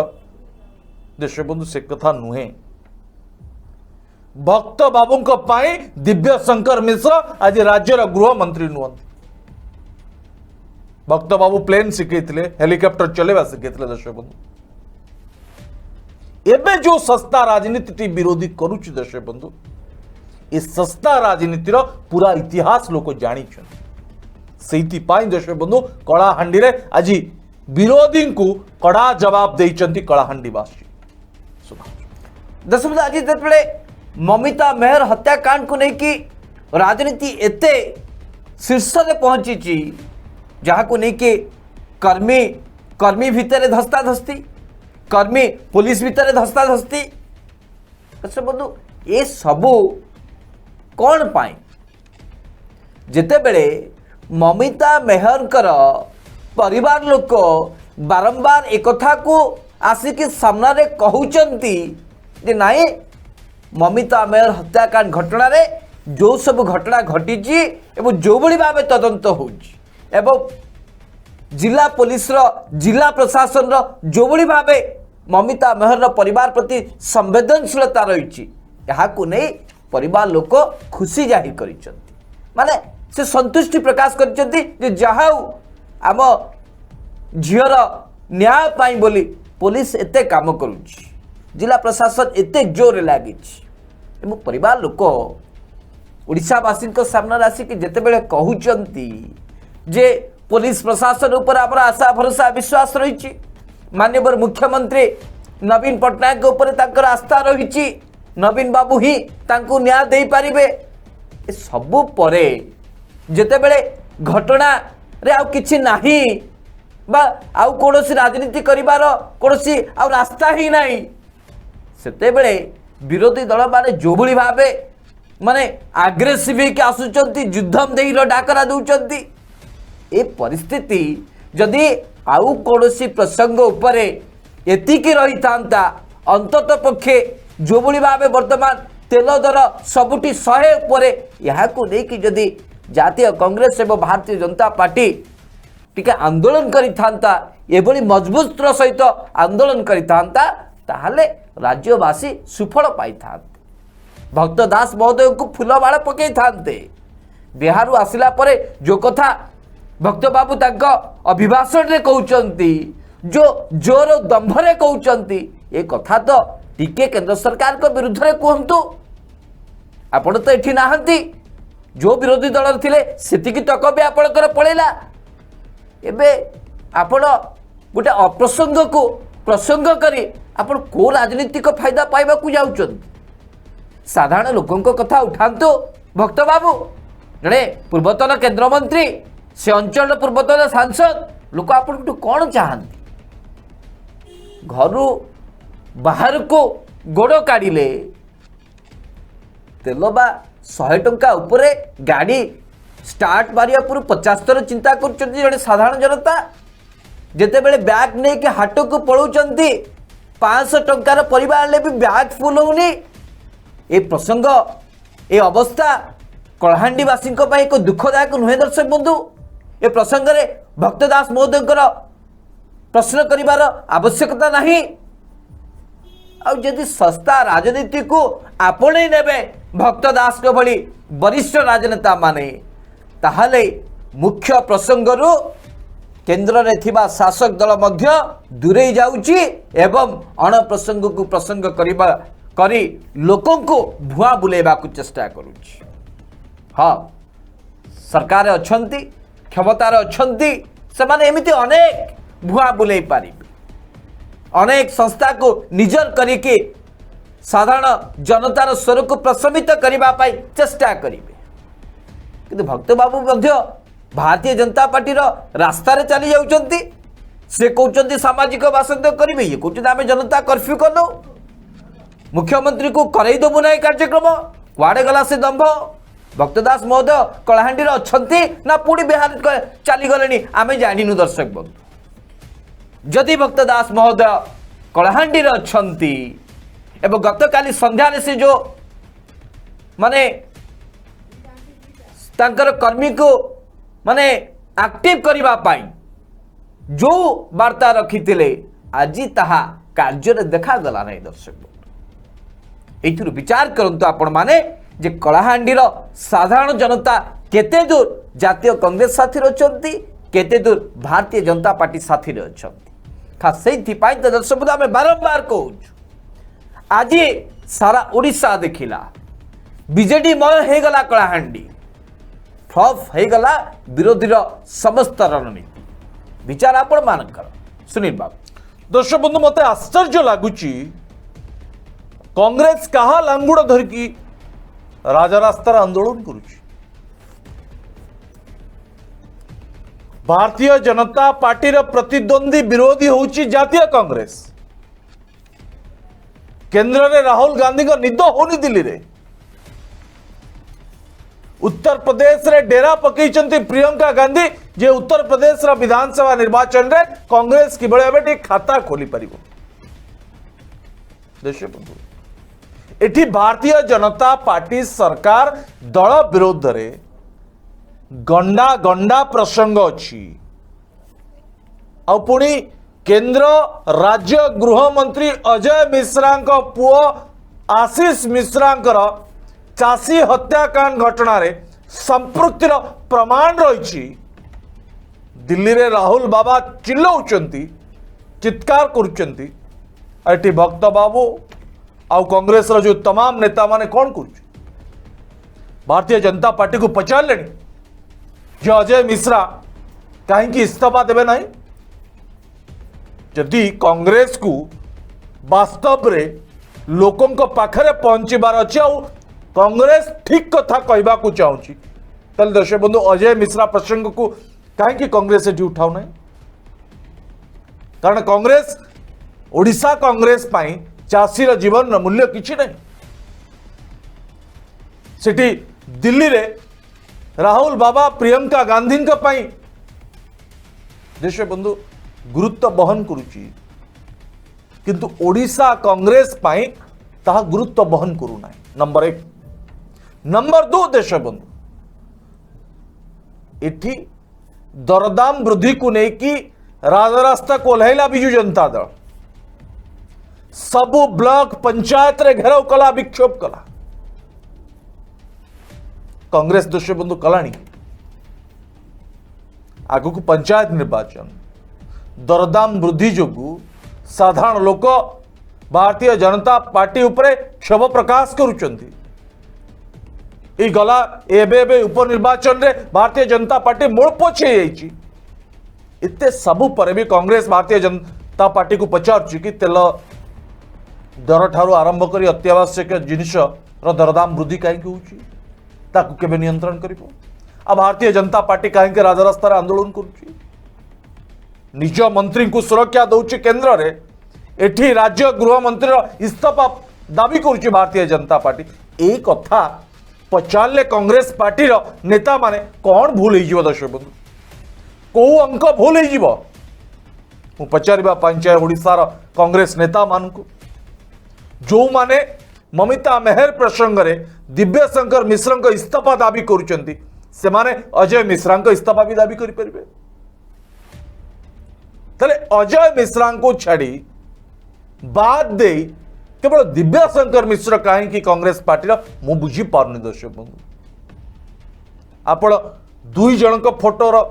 देश बंधु से कथा नुहे भक्त बाबू को पाई दिव्य शंकर मिश्र आज राज्यर गृह मंत्री नुहंती भक्त बाबू प्लेन शिखैथिले हेलिकॉप्टर चलेवा शिखैथिले देश बंधु एबे जो सस्ता राजनीति विरोधी करुछि देश बंधु ए सस्ता राजनीतिर पूरा इतिहास लोक जानी से देश बंधु कलाहांडी रे आज विरोधी को कड़ा जवाब देइचंती कलाहांडीवासी दस बजे आज जेतबेले ममिता मेहर हत्याकांड को नहीं कि राजनीति एते शीर्ष रे पहुंची जहाँ को नहीं कि कर्मी भितर धस्ताधस्ती कर्मी पुलिस भितर धस्ताधस्ती दस बंधु ये सबू कौन पाई जेते बेले ममिता मेहरकर परिवार लोक बारंबार एक कथा को आसिक सामना रे कहउचंती जे नाई ममिता मेहर हत्याकांड घटना रे जो सब घटना घटी एवं जो भली भाव तदंत होउची एवं जिला पुलिस रो जिला प्रशासन रो जो भली भाव ममिता मेहर रो परिवार प्रति संवेदनशीलता रही को नहीं परिवार लोक खुशी जाहिर करिसंती माने से संतुष्टि प्रकाश करिसंती जे जहा आम झीर न्याय पाई बोली पुलिस एते काम करुची जिला प्रशासन एते जोर लगी परिवार लोक ओडिशावासी सामने आसिक जितेबले कहउचंती जे पुलिस प्रशासन उपर आमर आशा भरोसा विश्वास रही माननीय मुख्यमंत्री नवीन पट्टनायक उपर तांकर आस्था रही नवीन बाबू ही तांको न्याय दे पारिबे सबु परे जेतेबेले घटना रे आउ किछि नाही बा आउ कोनोसी राजनीति करिवार कोनोसी आउ रास्ता ही नाही सेतेबेले विरोधी दल माने जो भली भाबे माने आग्रेसिव के आसुचंती युद्धम देही रो डाकरा दउचंती ए परिस्थिति जदि आउ कोनोसी प्रसंग उपरे एतिकी रही थांता अंतत पक्षे जो भली भाबे वर्तमान तेल दर सबुटी 100 उपरे यहाँ को लेकिन जदि जातीय कांग्रेस एवं भारतीय जनता पार्टी टिके आंदोलन करी थांता एभली मजबूत सहित आंदोलन करी थांता ताहले राज्यवासी सुफल पाई थांते भक्त दास महोदय को फूलमाला पकई थांते बिहार आसिला परे जो कथा भक्त बाबू तांको अभिभाषण रे कहउचंती जो जोर दंभ रे कहउचंती ए कथा तो टिके केंद्र सरकार को विरुद्ध रे कहंतु आपण तो एठी नाहंती जो विरोधी दल थिले सेतिकी तक भी आपणकर पळेला एबे आपण गोटे अप्रसंग को प्रसंग करी आपण को राजनीतिक फायदा पाइबा को जाउछन साधारण लोकों को कथा उठांतु भक्त बाबू जड़े पूर्वतन केंद्र मंत्री से अंचल पूर्वतन सांसद लोक आपण कौन चाहती घर बाहर को गोड़ काढ़े तेल बा 100 टंका उपरे गाड़ी स्टार्ट मारिया पूर्व 50 थर चिंता कर जड़े साधारण जनता जिते बड़े बैग नहीं कि हाट को पलाउंट 500 टंकार परिवार भी बैग फुल होनी ए प्रसंग ए अवस्था कलाहांडीवासी एक दुखदायक नुहे दर्शक बंधु ए प्रसंग में भक्तदास महोदय प्रश्न करिवार आवश्यकता नहीं आदि सस्ता राजनीति को आपणे नेबे भक्तदास भली वरिष्ठ राजनेता माने ताहले मुख्य प्रसंगरू केंद्र रे थिबा शासक दल मध्य दूरे जाउची एवं अण प्रसंग को प्रसंग करिबा करी लोकों को भुआ बुलेबा को चेष्टा करूची। हाँ सरकार अछंती क्षमतार अछंती से माने एमिति अनेक भुआ बुले पारिबे अनेक संस्था को निजर करिके साधारण जनतार स्वर को प्रशमित करबा पाई चेष्टा करिबे किंतु भक्त बाबू मध्य भारतीय जनता पार्टी रास्तार चली जाउचंती से कहउचंती सामाजिक बासंद करिबे ये कहउचंती आमे जनता कर्फ्यू कर दो मुख्यमंत्री को करई दबु नाही कार्यक्रम कुआडे गला से दंभ भक्तदास महोदय कलाहांडी अछंती ना पुणी बिहार चली गलेनी आमे जानिनु दर्शक बंधु जदि भक्तदास महोदय कलाहांडी अछंती एवं गतकाली संध्यारे से जो माने तांकर कर्मी को माने एक्टिव करिबा पाई जो वार्ता रखिथिले आज ताहा कार्य देखा गला नहीं दर्शक एथुरु विचार करंतु आपण माने जे कलाहांडीर साधारण जनता केते दूर जातीय कांग्रेस साथी अछंती केते दूर भारतीय जनता पार्टी साथी अछंती खास सेथि पाई त दर्शक आमे बारंबार कहू आज सारा ओडिशा देखिला बीजेडी मय हे गला कलाहांडी फ्लॉप हो गला विरोधी समस्त रणनीति विचार आपण मानकर सुनील बाबू दर्शक बंधु मत आश्चर्य लगुच कांग्रेस कहा लांगुड़ धरिकी राजरास्तार आंदोलन करुच्ची भारतीय जनता पार्टी प्रतिद्वंदी विरोधी होउची जातीय कांग्रेस केंद्र में राहुल गांधी का निद होनी दिल्ली रे उत्तर प्रदेश रे डेरा पकई प्रियंका गांधी जे उत्तर प्रदेश विधानसभा निर्वाचन रे कांग्रेस कि भाव खाता खोली पार एठी भारतीय जनता पार्टी सरकार दल विरोध रे गंडा गंडा प्रसंग अच्छी पुणी केंद्र राज्य गृह मंत्री अजय मिश्रा पुओ आशीष मिश्रा चाषी हत्याकांड घटना रे संपृक्तिर प्रमाण रही दिल्ली रे राहुल बाबा चिल्लाउचंती चित्कार करुचंती एटी भक्त बाबू आउ कांग्रेस रो जो तमाम नेता माने कौन करुच भारतीय जनता पार्टी को पचार लेनी जो अजय मिश्रा कहीं इस्तीफा देवे नहीं जदि कांग्रेस को वास्तव रे लोकों को पाखरे पहुंचबार अच्छे आ कांग्रेस ठीक कथा कहबा को चाहूँगी तल दर्शक बंधु अजय मिश्रा प्रसंग को कहीं कांग्रेस एटी उठाऊ ना कारण कांग्रेस ओडिशा कांग्रेस पाई चाषी जीवन मूल्य किछि नहीं सिटी दिल्ली रे राहुल बाबा प्रियंका गांधी देश बंधु गुरुत्व बहन करुच्ची किंतु ओडिशा कांग्रेस पाई ताहा गुरुत्व बहन करू ना नंबर 1 नंबर 2 देश बंधु इठी दरदाम वृद्धि को लेकिन राजरास्ता को ओह्लैला बिजु जनता दल सबु ब्लॉक पंचायत रे घेराव कला विक्षोभ कला कांग्रेस देश बंधु कलानी आगु को पंचायत निर्वाचन दरदाम वृद्धि जोगु साधारण लोक भारतीय जनता पार्टी उपरे क्षोभ प्रकाश करुचंती ई गला एबे उपनिर्वाचन रे भारतीय जनता पार्टी मोड़ पछे जाइछि इत्ते सबु पर भी कांग्रेस भारतीय जनता पार्टी को पचारुछि कि तेल दर ठारू आरंभ करी अत्यावश्यक जिनिस रो दरदाम वृद्धि कहीं होउछि ताकू केबे नियंत्रण करिवो आ भारतीय जनता पार्टी कहीं राजरास्तार आंदोलन करुछि निज मंत्री को सुरक्षा दौछि केंद्र रे एठी राज्य गृह मंत्री इस्तीफा दाबी करुछि भारतीय जनता पार्टी ए कथा पचारे कांग्रेस पार्टी नेता माने कौन भूल हो दर्शक बंधु कौ अंक भूल हो पचारा चाहे ओडिशार कांग्रेस नेता मान जो माने ममिता मेहर प्रसंग रे दिव्यशंकर मिश्र इस्तीफा दाबी करुचंती से माने अजय मिश्रा इस्तीफा भी दाबी करें तले अजय मिश्रा को छाड़ी बाद दे केवल दिव्यशंकर मिश्र कहीं कांग्रेस पार्टी मु बुझी पारनी दर्शक बंधु आपण दुई जन फोटोर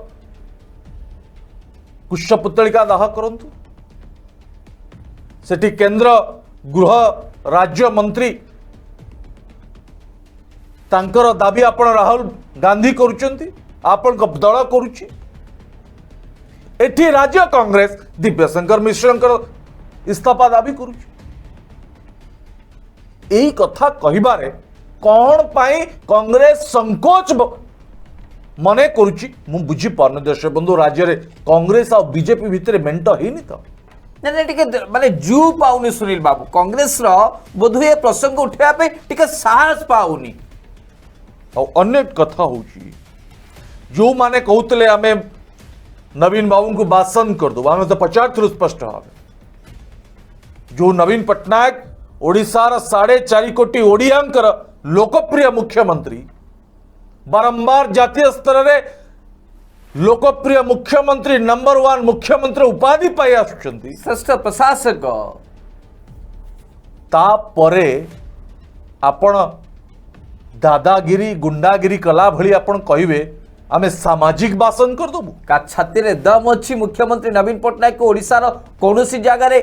पुष्पपुतलिका दाह करंतु सेठी केंद्र गृह राज्य मंत्री तांकर दाबी आपण राहुल गांधी करुचंती आपण दल करुची एठी राज्य कांग्रेस दिव्यशंकर मिश्र इस्तीफा दाबी करुची यही कथा कहिबारे कौन पाई कांग्रेस संकोच मने करुची मु बुझी पारन दर्शक बंधु राज्य रे कांग्रेस और बीजेपी भितर मेंट हेनी तो ना टिके माने जू पाउनी सुनील बाबू कांग्रेस रो बोधुए प्रसंग उठा पे टिके साहस पाउनी और अनेक कथा होची जो माने कहतले आमे नवीन बाबू को बासन कर दो आमे तो 50 थ्रु स्पष्ट भाव जो नवीन पटनायक ओडिशार 4.5 कोटी ओडियांकर लोकप्रिय मुख्यमंत्री बारंबार जातीय स्तर रे लोकप्रिय मुख्यमंत्री नंबर 1 मुख्यमंत्री उपाधि पाई आसुचंती श्रेष्ठ प्रशासक तापरे आपण दादागिरी गुंडागिरी कला भली आपण कहिबे आमे सामाजिक बासन कर दबु का छाती रे दम अछि मुख्यमंत्री नवीन पटनायक को ओडिशार कोनोसी जगह रे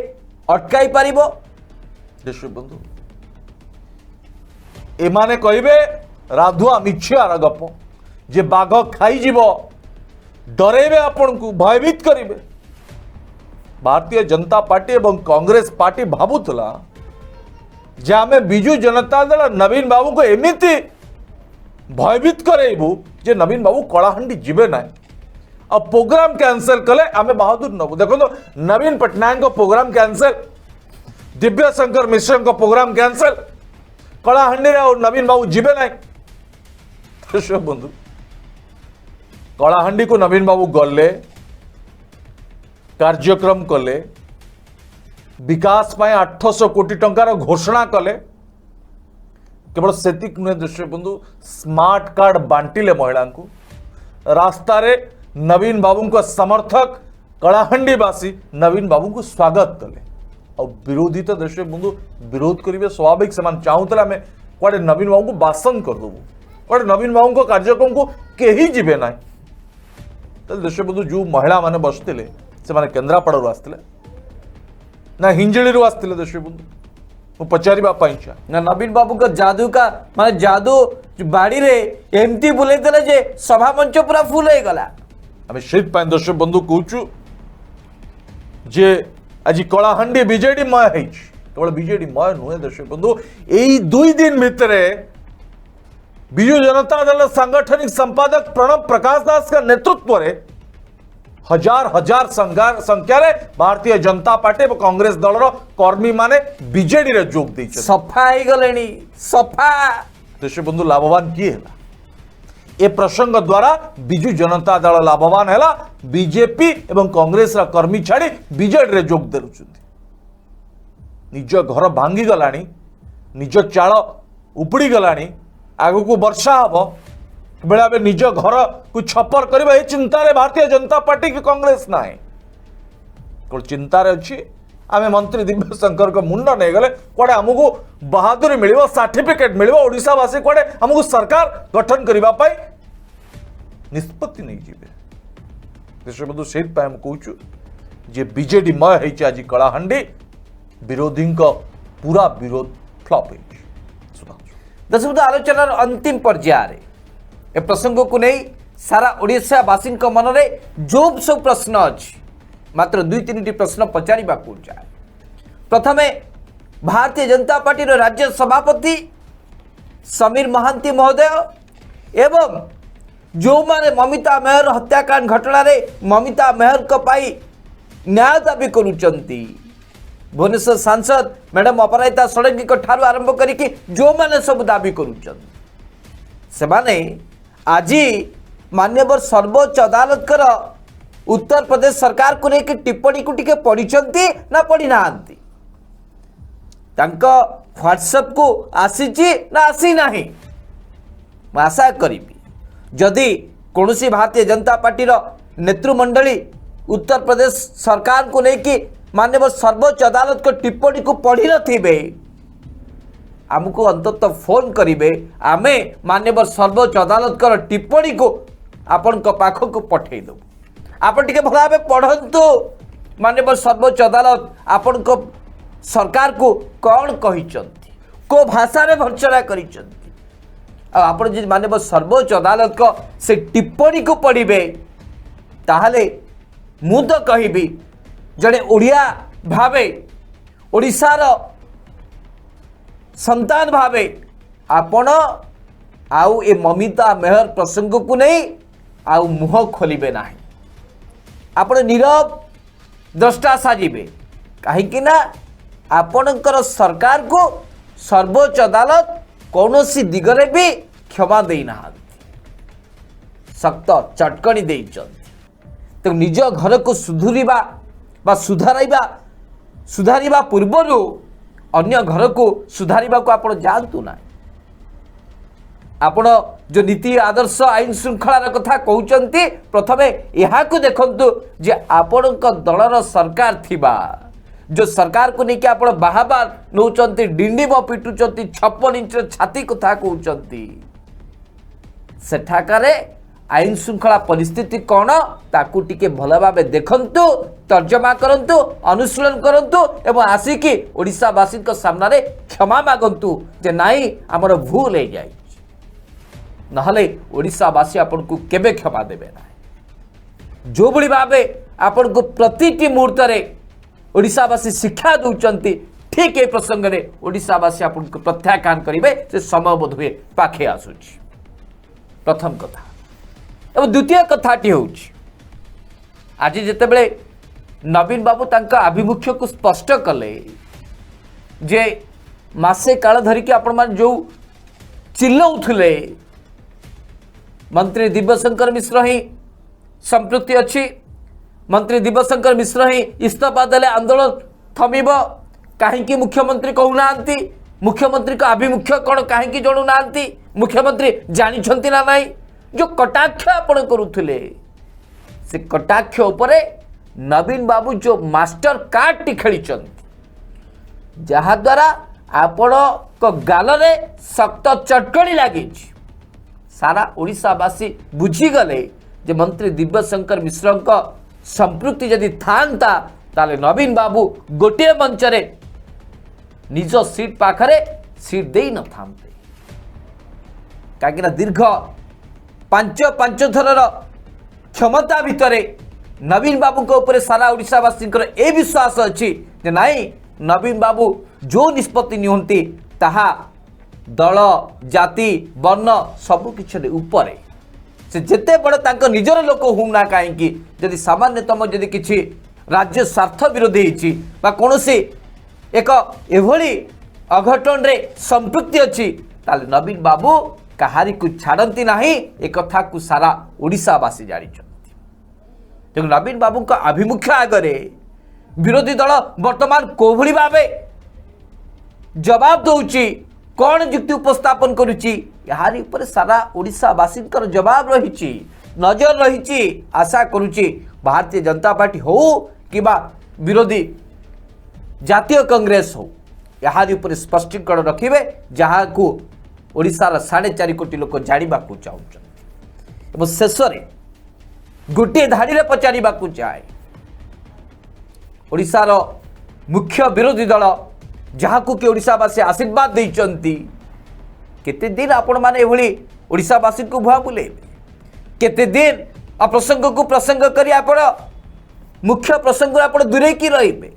अटकाई पारिबो देश बंधु एमाने कहिबे राधुआ मिछियार गप जे बाघ खाई जीव डरेबे आपण को भयभीत करिवे भारतीय जनता पार्टी एवं कांग्रेस पार्टी भाबुतला जे आमे बिजू जनता दल नवीन बाबू को एमिति भयभीत करेबू जे नवीन बाबू कलाहांडी जीवे ना अब प्रोग्राम कैंसल कले आमे बहादुर नबू देखो तो नवीन पटनायक को प्रोग्राम कैंसल दिव्यशंकर मिश्र को प्रोग्राम कैंसल कलाहांडी और नवीन बाबू जीवे ना बंधु कलाहांडी को नवीन बाबू गले कार्यक्रम कले विकास पाए 800 कोटी टंकार घोषणा कले केवल सेतिक नुहे दृश्य बंधु स्मार्ट कार्ड बांटिले महिला को रास्ता रे नवीन बाबू को समर्थक कलाहांडीवासी नवीन बाबू को स्वागत कले और विरोधी तो दृश्य बंधु विरोध करेंगे स्वाभाविक से चाहूला आम कड़े नवीन बाबू को बासन करदेबू कड़े नवीन बाबू को कार्यक्रम को कहीं जीवे ना दृश्य बंधु जो महिला माने बसते से केन्द्रापड़ा आसते ना हिंजली आसते दृश्य बंधु पचारिबा चाहे ना नवीन बाबू का जादू का माने जादू बाड़ी रे एमती बुले देले जे सभा मंच पूरा फुल हो गला आम से दर्शक बंधु कहूँ जे आज कलाहांडी बीजेडी मय केवल बीजेडी मय नुहे दर्शक बंधु यही 2 दिन भितर बिजू जनता दल सांगठनिक संपादक प्रणब प्रकाश दास का नेतृत्व रे हजार हजार संख्या रे भारतीय जनता पार्टी और कांग्रेस दल कर्मी माने बीजेडी रे जोग दै सफा हो गलेनी सफा दर्शक बंधु लाभवान किए है ए प्रसंग द्वारा बिजू जनता दल लाभवान है बीजेपी एवं कांग्रेस कर्मी छाड़ी बीजेडी रे जोग देउछंती निज घर भांगी गलानी निज चाल उपड़ी गलानी आगु को वर्षा हम बेला निज घर को छपर करबा ए चिंता रे भारतीय जनता पार्टी की कांग्रेस ना केवल चिंतार अच्छी आम मंत्री दिव्यशंकर को मुंड नहीं गले कड़े आमको बहादुरी मिल सर्टिफिकेट मिल ओडावासी कड़े आमको सरकार गठन करने निष्पत्ति नहीं जी बंधु से कहूँ जे बीजेडी मय है आज कलाहांडी विरोधी पूरा विरोध फ्लॉप है दर्शक आलोचनार अंतिम पर्यायर ए प्रसंग को नहीं सारा ओडिशावासी मन में जो सब प्रश्न अच्छी मात्र 2-3 प्रश्न पचारिबा को जाए प्रथमे भारतीय जनता पार्टी राज्य सभापति समीर महांती महोदय एवं जो माने ममिता मेहर हत्याकांड घटना रे ममिता मेहर को पाई न्याय दाबी करुचंती भुवनेश्वर सांसद मैडम अपराजिता षडंगी ठारू आरंभ करिकी जो माने सब दाबी करुचंती सेमाने आज मान्यवर सर्वोच्च अदालत कर उत्तर प्रदेश सरकार को लेकर टिप्पणी को टिके पढ़ी ना पढ़ी ना व्हाट्सएप को आसीची ना आसी नाही आशा करी जदि कौन भारतीय जनता पार्टी नेतृमंडली उत्तर प्रदेश सरकार को लेकिन माननीय सर्वोच्च अदालत को टिप्पणी को पढ़ी नथिबे आमको अंतत फोन करेंगे आमे माननीय सर्वोच्च अदालत कर टिप्पणी को आपण पाखक पठे दो आपण टिके भला भाव पढ़ंतु माननीय सर्वोच्च अदालत आपण सरकार को कौन कही को भाषा रे भर्सना करी आप माननीय सर्वोच्च अदालत को से टिप्पणी को पढ़े ताहले मु तो कहबी जड़े ओडिया भावे ओडिशार संतान भावे आपण आउ ए ममिता मेहर प्रसंग को नहीं आउ मुह खोलिबे नाही आपण नीरव द्रष्टा साजिबे कहीं ना आपणकर सरकार को सर्वोच्च अदालत कौन सी दिगरे भी क्षमा देना सख्त चटकणी दे तो निज घर को सुधुरिबा सुधारिबा पूर्वर अन्य घर को सुधारिबा को आपण जानतु ना आपण जो नीति आदर्श आईन श्रृंखलार कथा कहउचंती प्रथमे यहाँ को देखंतु जे आपणक दलर सरकार थिबा जो सरकार को लेकिन आप बाहाबार नौचंती डिंडिम पिटुचंती 56 इंच छाती कथा कहउचंती सेठाकारे आईन श्रृंखला परिस्थिति कौन ताकू टिके भल भाव देखंतु तर्जमा करंतु अनुशीलन करंतु एवं आसिकी ओडिशावासी सामने क्षमा मागंतु जे नाई आमर भूल हो जाए नहले ओडिशावासी आपन को केबे क्षमा देबे ना जो भली भावे आपन को प्रतिटी मुहूर्त रे ओडिशावासी शिक्षा दौरान ठीक ये प्रसंग में ओडिशावासी आपन को प्रत्याख्यान करेंगे से समय बोध हुए पाखे आसूची प्रथम कथा एवं द्वितीय कथाटी हूँ आज जितेबले नवीन बाबू तांका आभिमुख्य को स्पष्ट कले जे मासे काल धरिकी आपण मान जो चिल्लाउथले मंत्री दिव्यशंकर मिश्र ही संपृक्ति अच्छी मंत्री दिव्यशंकर मिश्र ही इस्तीफा देले आंदोलन थमिब कहीं मुख्यमंत्री कहूना मुख्यमंत्री का आभिमुख्य कौन कहीं जणुना मुख्यमंत्री जानी ना नहीं जो कटाक्ष आपण करुले से कटाक्ष उपरे नवीन बाबू जो मास्टर कार्ड टी खेली जहाद्वारा आपण गाल में सख्त चटकणी लगी सारा ओडिशावासी बुझीगले जे मंत्री दिव्यशंकर मिश्र संपृक्ति जदि था ताले नवीन बाबू गोटे मंचरे निज सीट पाखरे सीट दे न थांते कहीं दीर्घ पांच थर क्षमता भितरे नवीन बाबू को ऊपर सारा ओडिशावासी ए विश्वास अच्छी जे नाई नवीन बाबू जो निष्पत्ति नियंती ताहा दल जाति वर्ण सबकिछि ऊपर से जेते बड़ तांको निजर लोक हूँ ना कहीं जदि सामान्यतम जदि किछि राज्य स्वार्थ विरोधी होती कौन एक एभली अघटन रे संपृक्ति अच्छी ताले नवीन बाबू कहारी को छाड़ती ना एक कथा को सारा ओडिशावासी जानते नवीन बाबू का आभिमुख्य आगरे विरोधी दल वर्तमान कोभली भावे जवाब दौची कौन युक्ति उपस्थापन करुच्ची यारी ऊपर सारा ओडिशावासी जवाब रही नजर रही आशा करुच्ची भारतीय जनता पार्टी हो कि विरोधी जातीय कांग्रेस हो यारी ऊपर स्पष्टीकरण रखिए जहाँ को ओडिशार 4.5 कोटी लोक जाना चाहते शेष गोटे धाड़ी पचार चाहे ओडिशार मुख्य विरोधी दल जहाँ को कि ओडिशावासी आशीर्वाद देइचंती केते दिन आपण माने एभली ओडिशावासी को भुआ बुले केते दिन अप्रसंग को प्रसंग करी आपण मुख्य प्रसंग आपण दूरे की रहिबे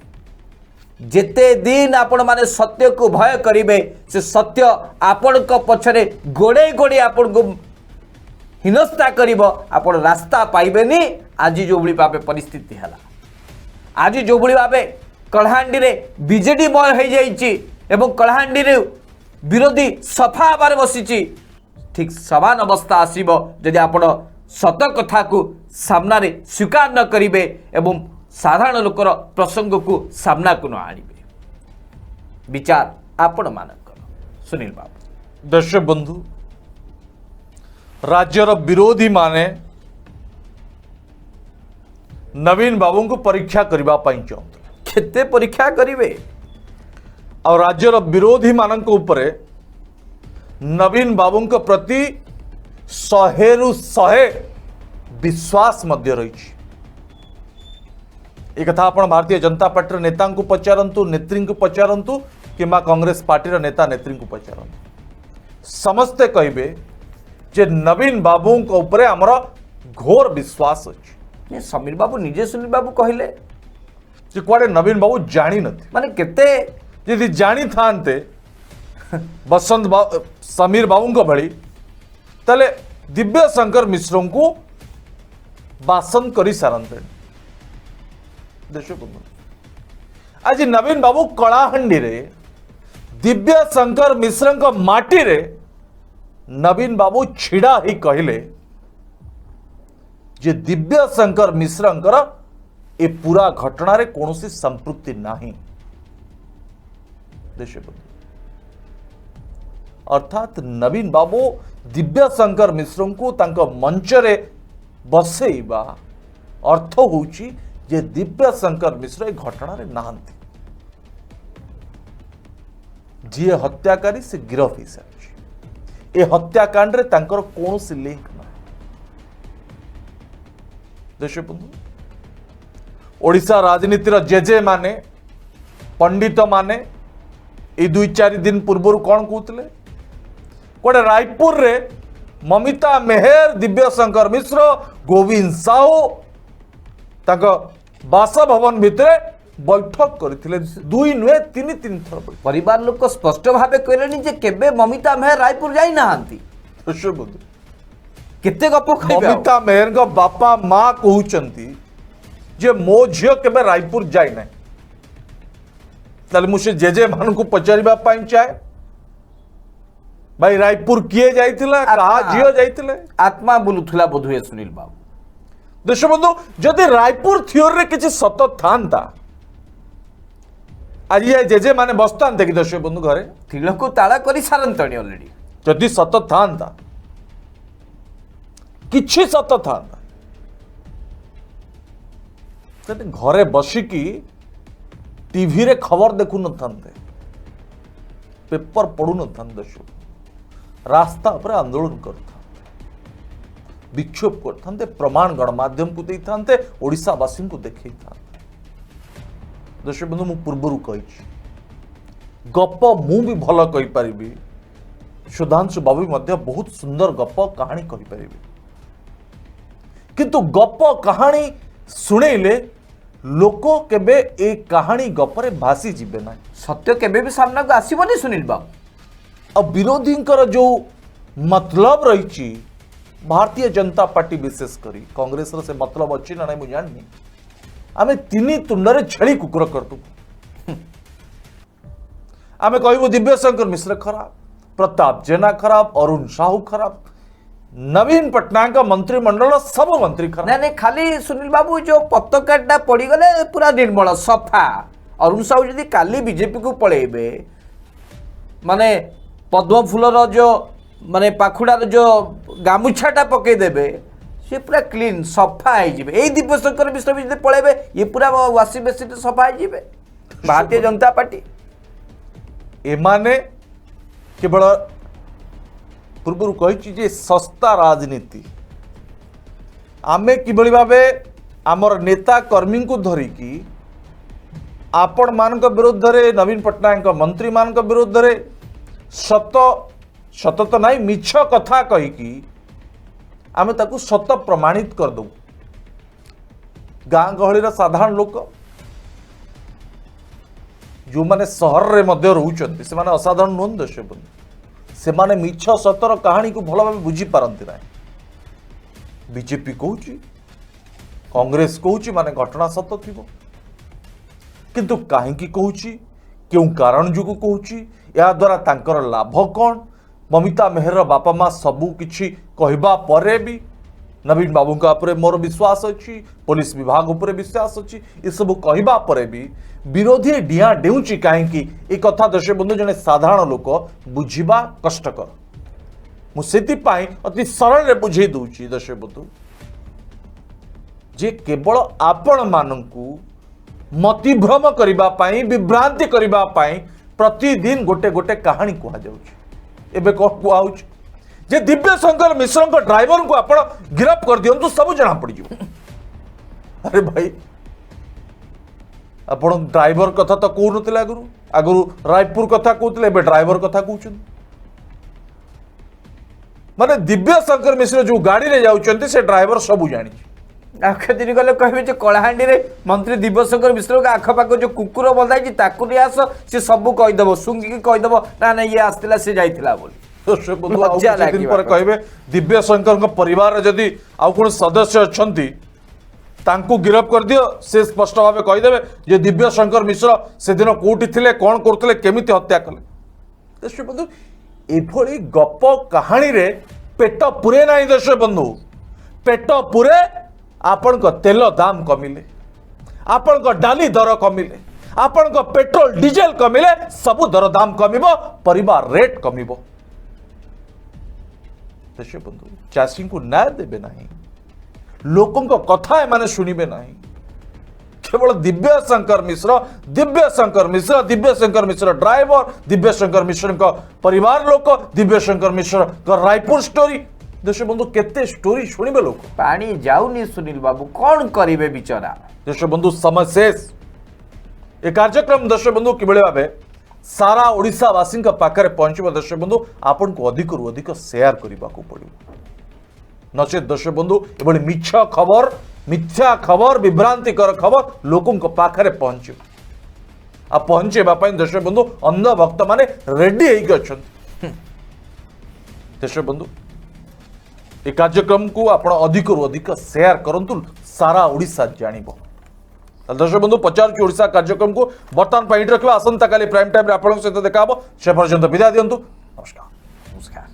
जेते दिन आपण माने सत्य को भय करिवे से सत्य आपण को पछरे गोड़े गोड़े आपण को हिनस्ता करिवो आपण रास्ता पाइबेनी आज जो भली भाबे परिस्थिति हला आज जो भली भाबे कलाहांडी रे बीजेडी मय हो जाइए कलाहांडी रे विरोधी सफा आबार बसी ठीक समान अवस्था आसीबो जदि आपण सत कथा को सामना रे स्वीकार न करिवे एवं साधारण लोकर प्रसंग को सामना को न आनिबे। विचार आपण मानकर सुनील बाबू। दर्शक बंधु, राज्यर विरोधी माने नवीन बाबू को परीक्षा करबा पई चाहते केते परीक्षा करिवे और राज्यर विरोधी मानक उपरे नवीन बाबू के प्रति 100 विश्वास मध्य रही। एक कथा आपण भारतीय जनता पार्टी नेता को पचारंतु, नेत्री को पचारंतु कि कांग्रेस पार्टी नेता नेत्री को पचारंतु, समस्ते कहिबे जे नवीन बाबू के ऊपर हमर घोर विश्वास अछि। समीर बाबू निजे सुनील बाबू कहले जे कुआडे नवीन बाबू जानी नथि, माने केते यदि जानी थांते समीर बाबू को भली तले दिव्य शंकर मिश्र को बासन करी सारंते। आज नवीन बाबू कलाहांडी रे दिव्य शंकर मिश्र को माटी रे नवीन बाबू छिड़ा ही कहले जे दिव्य शंकर मिश्र ए पूरा घटना रे कौनसी संपृक्ति नहीं। अर्थात नवीन बाबू दिव्य शंकर मिश्र को तांको मंच रे बसेइबा अर्थ होउची जे दिव्य शंकर मिश्र ए घटना रे नाहंती, जी हत्याकारी से गिरफ हो सारी। ए हत्याकांड रे तांकर कौनसी लिंक ना। दर्शक बंधु, ओडिशा राजनीतिर जेजे माने पंडित माने ए 2-4 दिन पूर्व कौन कहते गोटे रायपुर रे ममिता मेहर, दिव्य शंकर मिश्र, गोविंद साहू तांको बासभवन भितरे बैठक करथिले। 2 नुहे 3 थर परिवार लोक स्पष्ट भावे कहलेनी जे केबे ममिता मेहर रायपुर जाई नाहंती। केते गप कहबे ममिता मेहर को बापा मां कहउचंती जे मो झियो केबे रायपुर जाई नै। ताले मुझे जेजे मान को पचारिबा पाई चाहे भाई रायपुर किए जाइथिला, कहा झियो जाइथिले? आत्मा बुलुथुला बोधुए सुनील बाबू। दर्शक बंधु, जदि रायपुर थियोर रे किछि सत थांता आज ये जेजे माने बसतांते कि दर्शक बंधु घरे तिलक ताला करी सारंतणी ऑलरेडी। जदि सत थांता किछि सत थांता तने घरे बसिकी टीवी रे खबर देखु न थांते, पेपर पढ़ु न थांते, दर्शक रास्ता पर आंदोलन करते, विक्षोभ करते, प्रमाण गणमाध्यम को देते, ओडिशावासी को देखते। दर्शक बंधु, मु पूर्व कही गप मु भी भल कही पारिबी, सुधांशु बाबू मध्य बहुत सुंदर गप कहानी कही पारिबी, किंतु गप कहानी सुनेले लोक केबे ए कहानी गपरे भासी जीवे ना। सत्य केबे भी सामना को आसीबनी सुनील बाबू। अब विरोधी जो मतलब रही भारतीय जनता पार्टी विशेष करी कांग्रेस से मतलब अच्छी ना मुझे जाननी, आमे 3 तुंडरे छेली कुकुर करतु। आमे कहबो दिव्य शंकर मिश्र खराब, प्रताप जेना खराब, अरुण साहू खराब, नवीन पटनायक मंत्रिमंडल सब मंत्री खराब। नहीं खाली सुनील बाबू जो पताका पड़ी गले पूरा निर्मल सफा। अरुण साहू जदि काली बीजेपी को पळेबे माने पद्म फूलर जो माने पाखुड़ार जो गामुछाटा पकई देबे से पूरा क्लीन सफा हो जिवे। एई दिव्य शंकर मिश्र भी जदि पळेबे ये पूरा वासी बेसी सफा हो जिवे। भारतीय जनता पार्टी एमाने केवल पूर्व कही सस्ता राजनीति आमे किभली भावे आमर नेता कर्मी को धरिकी आपण मान विरुद्ध रे नवीन पटनायक मंत्री मान विरुद्ध रे सत सत तो नहीं मिछ कथा कहीकि आमे ताकू सत प्रमाणित कर दो। गाँ गहली साधारण लोक जो माने सहर रे मध्य रहउचंती से माने असाधारण नुहन दर्शक से माने मिछ सतर कहानी को भल भाव बुझी पारती ना। बीजेपी कहूची कांग्रेस कहूची माने घटना सत थिबो, किंतु काहेकि कहूची क्यों कारण जो कहूची या द्वारा तांकर लाभ कौन ममिता मेहर बापा माँ सबू किछि कहबा परे भी नवीन बाबू उपरे मोर विश्वास अच्छी, पुलिस विभाग उपरे विश्वास अच्छी, ये सब कहबा परे भी विरोधी डिया डेउची कहीं ए कथा दर्शक बंधु जने साधारण लोक बुझिबा कष्टकर। मुझे अति सरल रे बुझे दूची दर्शक बंधु जे केवल आपण मानंकु मतिभ्रम करिबा पाई विभ्रांति करिबा पाई प्रतिदिन गोटे गोटे कहानी कहा जाउची। एबे को कुआउची जे दिव्य शंकर मिश्र को ड्राइवर को आपण गिरफ्त कर दियंतु सब जना पड़ जिवो। अरे भाई आपण ड्राइवर कथा तो कहू नथिले आगुरु रायपुर कथा कहउतले एबे ड्राइवर कथा कहउछन। माने दिव्य शंकर मिश्र जो गाड़ी रे जाउचंती से ड्राइवर सब जानी। आखे दिन गले कहबे जे कलाहांडी रे मंत्री दिव्यशंकर मिश्र के आखपाख जो कुकुर बंधाई ताकू नहीं आस से सब कहीदेव सुंगिकी कहीदेव ना ना ये आसला से जाइथिला बोली। कहे दिव्य शंकर परिवार जदि आउ कौन सदस्य अच्छी तांकू गिरफ्त कर दियो से स्पष्ट भाव कहीदेवे जे दिव्य शंकर मिश्र से दिन कोठी थिले कौन करथिले केमिति हत्या कले। दर्शक बंधु एभली गप कहानी रे पेट पुरे नहीं। दर्शक बंधु पेट पुरे आपण को तेल दाम कमिले, आपण को डाली दर कमिले, आपण को पेट्रोल डीजेल कमिले, सबु दर दाम कमिबो, परिवार रेट कमिबो। दर्शक बंधु चाषी को न्याय देवे नहीं, लोकों को कथा एमाने सुनिबे नहीं। केवल दिव्य शंकर मिश्र दिव्य शंकर मिश्र ड्राइवर, दिव्य शंकर मिश्र का परिवार लोक, दिव्य शंकर मिश्र का रायपुर स्टोरी। दर्शक बंधु केते स्टोरी सुनिबे लोक पानी जाउनी। सुनील बाबू कौन करिवे बिचारा। दर्शक बंधु समय शेष ए कार्यक्रम दर्शक बंधु किबळे भाबे सारा ओडिशावासी पाखे पहुंचब। दर्शक बंधु आपन को अधिक रु अधिक शेयर करने को पड़ो नचेत दर्शक बंधु एभली मिछ खबर मिथ्या खबर विभ्रांतिकर खबर लोकों पाखे पहुंचे आ पहुंचेबा दर्शक बंधु अंध भक्त माने रेडी अच्छा। दर्शक बंधु ए कार्यक्रम को आप अधिक रु अधिक शेयर करंतु सारा ओडिशा जानिबो। दर्शक बंधु पचार ओडिशा कार्यक्रम को बर्तमान रखा आसंता काली प्राइम टाइम आप सहित देखा से पर्यंत विदाय दिंतु। नमस्कार।